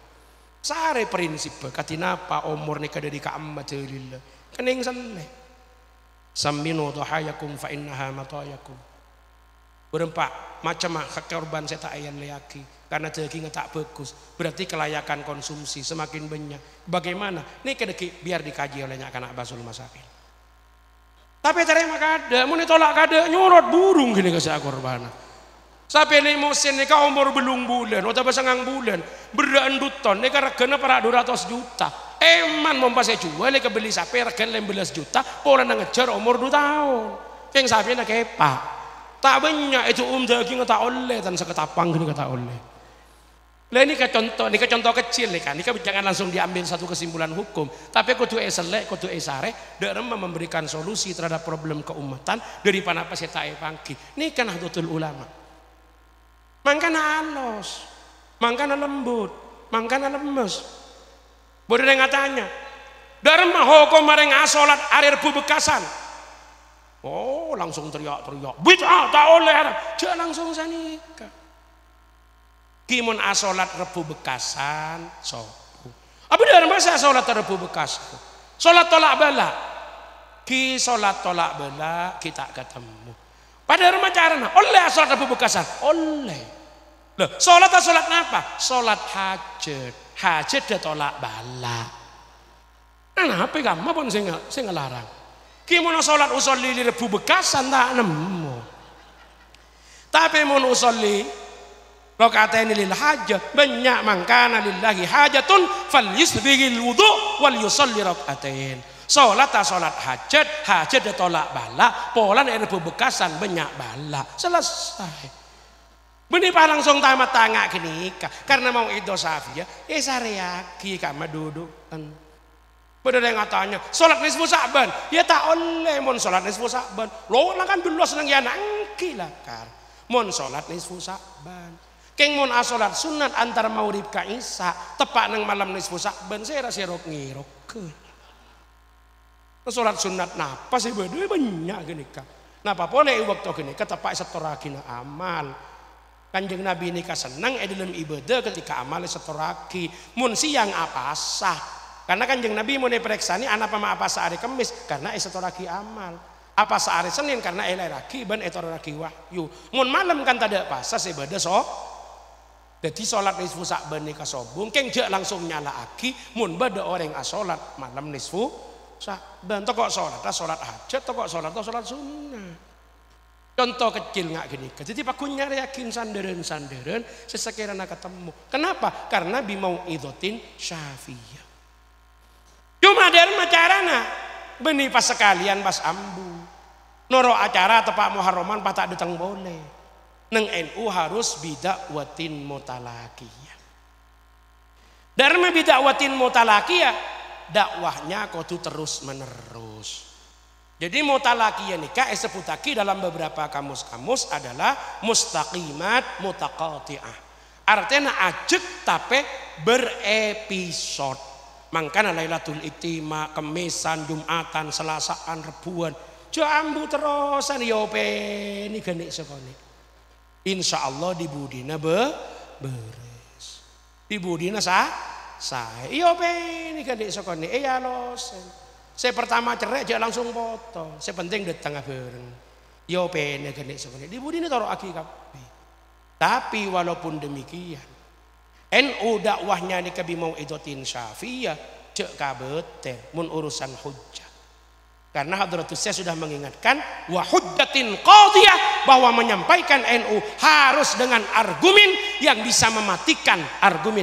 Sare prinsip katinapa umur nikah dari ka'amma celillah. Kening seleh. Samminu dhahayakum fa innaha matayakum. Berempat macam korban saya tak ayan leyaki karena dagingnya tak bagus, berarti kelayakan konsumsi semakin banyak. Bagaimana? Ini kedeki biar dikaji olehnya anak basul masail. Tapi terima kada, mau ditolak kada nyorot burung gini ke saya korban. Sampai ini musim ini kau umur belum bulan, atau pasangan bulan, berandut ton, ini regana para 200 juta. Eman mau pas saya jual, ini kebeli sampai regana 15 juta, orang ngejar umur 2 tahun. Yang sampai nak kepak. Tak banyak itu daging tak oleh dan seketapang gini kata oleh. Lah ini ke contoh kecil nih kan. Ini jangan langsung diambil satu kesimpulan hukum. Tapi kudu selek, kudu sare, dalam memberikan solusi terhadap problem keumatan daripada apa saya tak pangki. Ini kan Nahdlatul Ulama. Mangkana halus, mangkana lembut, mangkana lemes. Boleh ngatanya. Dharma hukum mareng asolat arir bekasan. Oh langsung teriak-teriak bid'ah tak oleh jangan langsung sanika kimun asolat rebu bekasan sopu apa dari masa solat rebu bekasan solat tolak bala ki solat tolak bala kita ketemu pada rumah carana oleh solat rebu bekasan oleh loh solat apa solat hajat dia tolak bala nah apa kamu pun saya ngelarang gimana sholat usolli li rebu bekasan tak nemu. Tapi mun usolli rakaataini lil hajah banyak mangkana lillahi hajatun fal yusbighil wudu wal yusolli rakaatain. Sholat hajat ditolak bala, pola rebu bekasan banyak bala. Selesai. Beni pa langsung tamat tangga gini karena mau idul safiyah, sareaki kama duduk. Pada yang katanya sholat nisfu Sa'ban ya tak oleh mon sholat nisfu Sa'ban lo kan dulu seneng ya nangki lah kar mon sholat nisfu Sa'ban keng mon asolat sunat antara maurib ka isya tepak nang malam nisfu Sa'ban saya rasa ngirok ke sholat sunat napa sih beda banyak gini kak napa boleh waktu gini ketepak setoraki na amal Kanjeng Nabi ini senang dalam ibadah ketika amal setoraki mon siang apa sah karena Kanjeng Nabi mau dipereksani anak pama apa sehari Kemis karena setoraki amal apa sehari Senin karena laki ban etoraki wahyu mun malam kan tidak pasah sebeda so jadi sholat nisfu Sa'ban nikah sobung keng jak langsung nyala aki mun bada orang asolat malam nisfu Sa'ban tokok sholat hajat tokok sholat sunnah contoh kecil nggak gini jadi pakunya yakin sandaran sesekiranya ketemu kenapa karena bimau idotin syafiyah cuma dari macarana benih pas sekalian pas ambu noro acara tepak muharraman patak datang boleh neng NU harus bidakwatin mutalakiyah dharma bidakwatin mutalakiyah dakwahnya kudu terus menerus jadi mutalakiyah nikah sebutaki dalam beberapa kamus-kamus adalah mustaqimat mutaqati'ah artinya ajek tapi berepisode mangkana Lailatul Iktima, Kemisan, Jumatan, Selasaan, Rebuan, jambu terusan yope ini genik sekali. Insya Allah di budina beres, di budina saya yope ini genik sekali. Ya losen. Saya pertama cerai jangan langsung potong. Saya penting datang bareng. Yope ini genik sekali. Di budina taruh aki kape. Tapi walaupun demikian. NU dakwahnya ni kabi mau idotin syafiyah cek kabete mun urusan hujjah karena hadratus saya sudah mengingatkan wa hujjatin qadiyah bahwa menyampaikan NU harus dengan argumen yang bisa mematikan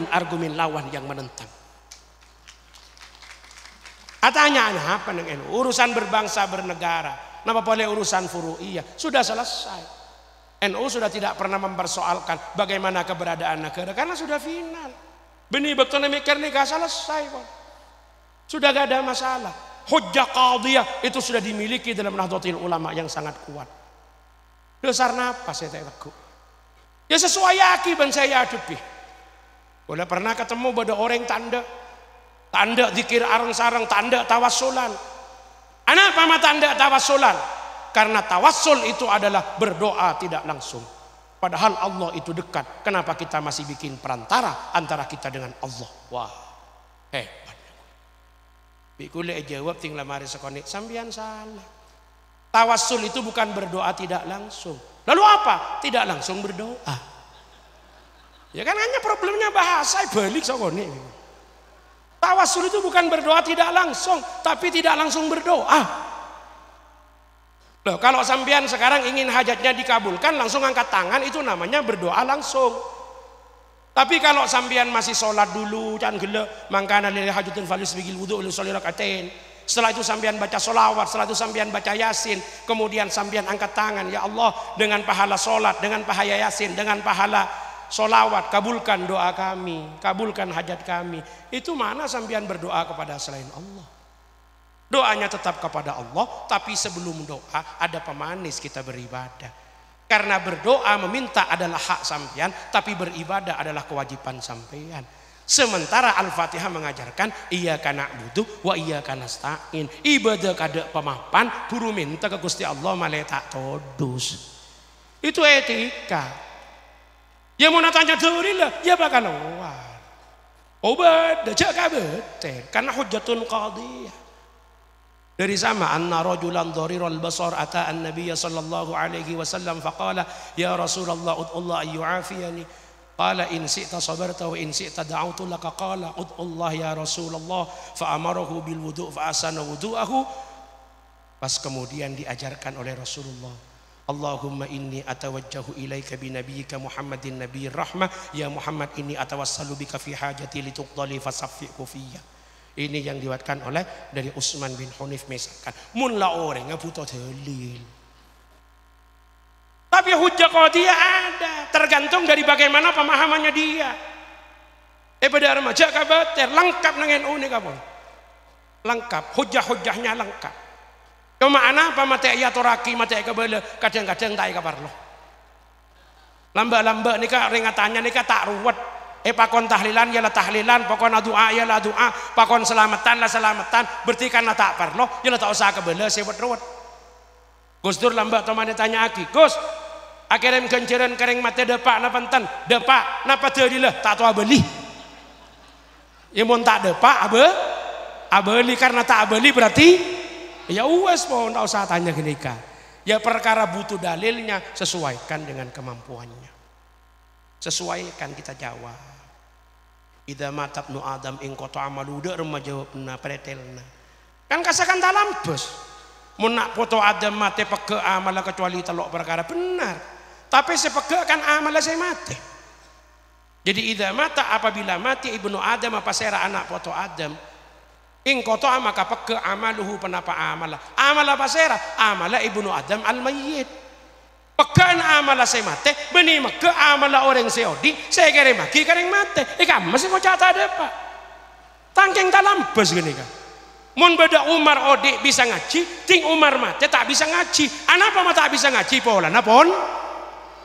argumen lawan yang menentang. Katanya apa neng NU urusan berbangsa bernegara napa boleh urusan furu'iyah sudah selesai. NU sudah tidak pernah mempersoalkan bagaimana keberadaan negara karena sudah final. Benih betul mikir nikah selesai kok. Sudah gak ada masalah. Hujjah qadiyah itu sudah dimiliki dalam Nahdlatul Ulama yang sangat kuat. Dasar napa saya tak teguh. Ya sesuai akibat saya hadapi. Boleh pernah ketemu pada orang tanda zikir arang-sarang, tanda tawassulan. Kenapa mah tanda tawassulan? Karena tawassul itu adalah berdoa tidak langsung. Padahal Allah itu dekat. Kenapa kita masih bikin perantara antara kita dengan Allah? Wah, hebat. Bikule jawab tinggal mari sekonik sambian salah. Tawassul itu bukan berdoa tidak langsung. Lalu apa? Tidak langsung berdoa. Ya kan hanya problemnya bahasa balik sekonik. Tawassul itu bukan berdoa tidak langsung, tapi tidak langsung berdoa. Loh, kalau sampean sekarang ingin hajatnya dikabulkan, langsung angkat tangan, itu namanya berdoa langsung. Tapi kalau sampean masih sholat dulu, jangan gila, mangkana lil hajatin falis bigil wudu li sholli rakaatain. Setelah itu sampean baca sholawat, setelah itu sampean baca yasin, kemudian sampean angkat tangan, ya Allah, dengan pahala sholat, dengan pahala yasin, dengan pahala sholawat, kabulkan doa kami, kabulkan hajat kami. Itu mana sampean berdoa kepada selain Allah? Doanya tetap kepada Allah, tapi sebelum doa ada pemanis kita beribadah. Karena berdoa meminta adalah hak sampean, tapi beribadah adalah kewajiban sampean. Sementara Al-Fatihah mengajarkan iyyaka na'budu wa iyyaka nasta'in. Ibadah kada pemapan, buru minta ke Gusti Allah malah tak todus. Itu etika. Ya mau tanya durilah, ya bakal luar. Obat, jaga betul, karena hujjatun qadiyah. Dari sama anna rajulan dharirul basar ata an-nabiy sallallahu alaihi wasallam faqala ya Rasulullah ud'ullah ayyu'afiyani qala in syi'ta sabarta wa in syi'ta da'awtu laka qala ud'ullah ya Rasulullah fa amarahu bil wudu' fa asana wudu'ahu. Pas kemudian diajarkan oleh Rasulullah, Allahumma inni atawajjahu ilaika bi nabiyyika Muhammadin nabiyir rahmah ya Muhammad inni atawassalu bika fi hajati lituqdali fasaffihu fiyya. Ini yang diwatkan oleh dari Utsman bin Hunayf misalkan. Mun la orang butuh dalil. Tapi hujjah qadiyah ada, tergantung dari bagaimana pemahamannya dia. Pada remaja kabater lengkap dengan unik apa? Lengkap, hujjah-hujjahnya lengkap. Kemana apa mate ya toraki mate kabala kadang-kadang tak kabar loh. Lamba-lamba nika ringatannya nika tak ruwet. Pakon tahlilan ya lah tahlilan, pakon doa ya lah doa, pakon selamatan lah selamatan, berarti karena tak perlu ya lah tak usah kebela sewet-ruwet. Gus Dur lambak teman tanya aki, Gus akhirnya kenceran kering mati depak napa enten, depak napa tadilah tak tahu beli. Ya mun tak depak abeli karena tak beli berarti ya uas pohon tak usah tanya kenika. Ya perkara butuh dalilnya sesuaikan dengan kemampuannya. Sesuaikan kita jawab. Idza matab nu adam ing qata amalu dak rema jawabna pretelna. Kan kasakan talampes. Mun nak foto adam mate peke amal kecuali telok perkara benar. Tapi sepeke kan amal saya mati. Jadi idza mata apabila mati ibnu adam apa sera anak foto adam ing qata maka peke amaluhu penapa amala. Amal apa sera? Amala ibnu adam al mayyit. Pekan amala saya mate, benih ke amala orang seodi, saya kira maki kering mate. Kamu masih mau catat ada pak? Tangking talampes gini kan? Mun beda Umar odi bisa ngaji, ting Umar mate tak bisa ngaji. Anapa mata tak bisa ngaji pola napon?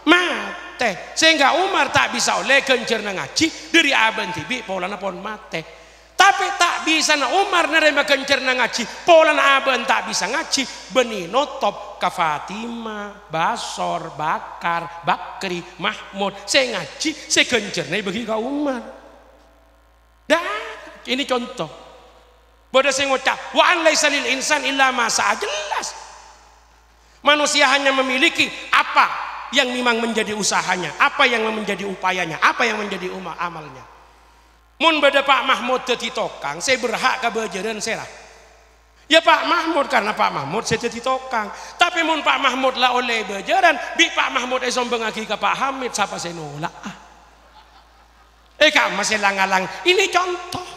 Mate. Sehingga Umar tak bisa oleh kencerna ngaji dari aben tibi pola napon mate. Tapi tak bisa na Umar nerima kencerna ngaji, pola na aben tak bisa ngaji. Benih notop ka Fatimah, Basor, Bakar, Bakri, Mahmud. Saya ngaji, saya kencerna bagi ka Umar. Dah, ini contoh. Bodoh saya ngucap, wa an laisa lil insan illa ma sa'a, jelas. Manusia hanya memiliki apa yang memang menjadi usahanya, apa yang menjadi upayanya, apa yang menjadi amalnya. Mun beda Pak Mahmud jadi tokang, saya berhak kebajaran serah. Ya Pak Mahmud karena Pak Mahmud saya jadi tokang. Tapi mun Pak Mahmud lah oleh bajaran, bi Pak Mahmud sombong lagi ke Pak Hamid, siapa saya nolak? Kamu masih langalang. Ini contoh.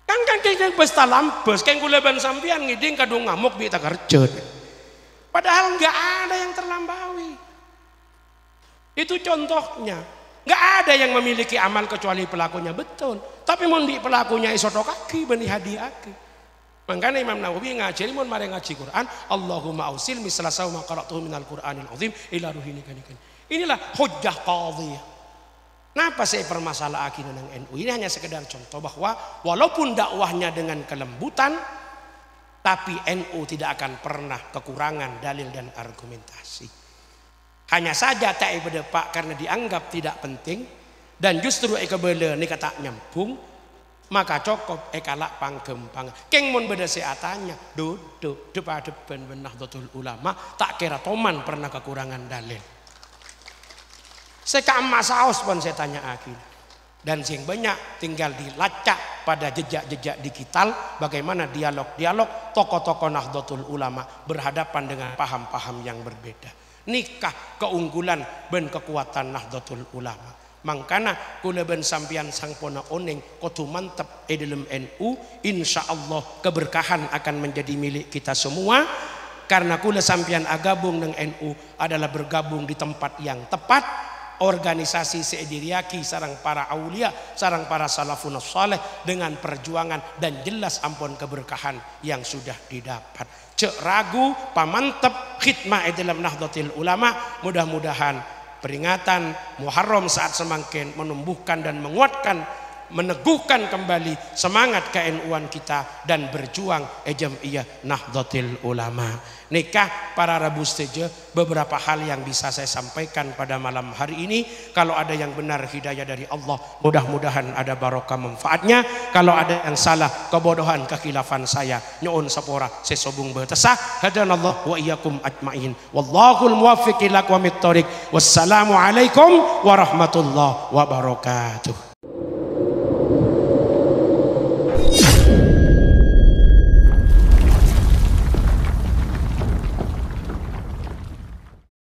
Kan kita pesta lampes, kan kuleban sampian ngiding kadung ngamuk bi tak kerja. Padahal nggak ada yang terlampaui. Itu contohnya. Nggak ada yang memiliki amal kecuali pelakunya betul. Tapi mundi pelakunya isotok kaki benih hadiah kaki. Makanya Imam Nawawi ngajari mun mare ngaji Quran, Allahumma ausil misla sauma qara'tuhu minal Qur'anil azim ila ruhini kanikan. Inilah hujjah qadhiyah. Kenapa saya permasalahan nang NU? Ini hanya sekedar contoh bahwa walaupun dakwahnya dengan kelembutan, tapi NU tidak akan pernah kekurangan dalil dan argumentasi. Hanya saja tak berdepak karena dianggap tidak penting dan justru ekebele ni kata nyambung, maka cokop ekalak panggempang. Keng mun beda seatanya duduk depan Nahdlatul Ulama tak kira toman pernah kekurangan dalil. Sekam saos pun saya tanya akhir. Dan sing banyak tinggal dilacak pada jejak-jejak digital bagaimana dialog-dialog tokoh-tokoh Nahdlatul Ulama berhadapan dengan paham-paham yang berbeda. Nikah keunggulan ben kekuatan Nahdlatul Ulama. Mangkana kula ben sampian sangpona oneng kudu mantep dalam NU, insyaallah keberkahan akan menjadi milik kita semua. Karena kula sampian agabung dengan NU adalah bergabung di tempat yang tepat. Organisasi seediriaki sarang para aulia, sarang para salafun saleh dengan perjuangan dan jelas ampun keberkahan yang sudah didapat. Cek ragu pamantep khidmah dalam Nahdlatul Ulama, mudah-mudahan peringatan Muharram saat semakin menumbuhkan dan menguatkan, meneguhkan kembali semangat ke-NU-an kita dan berjuang jam'iyah Nahdlatul Ulama. Nikah para Rabu setuju beberapa hal yang bisa saya sampaikan pada malam hari ini. Kalau ada yang benar hidayah dari Allah, mudah-mudahan ada barokah manfaatnya. Kalau ada yang salah kebodohan kekhilafan saya, nyuun sapora sesobung bertesah. Hadanallah wa iyyakum ajmain. Wallahul muwaffiq ila aqwamit thoriq. Wassalamu alaikum warahmatullahi wabarakatuh.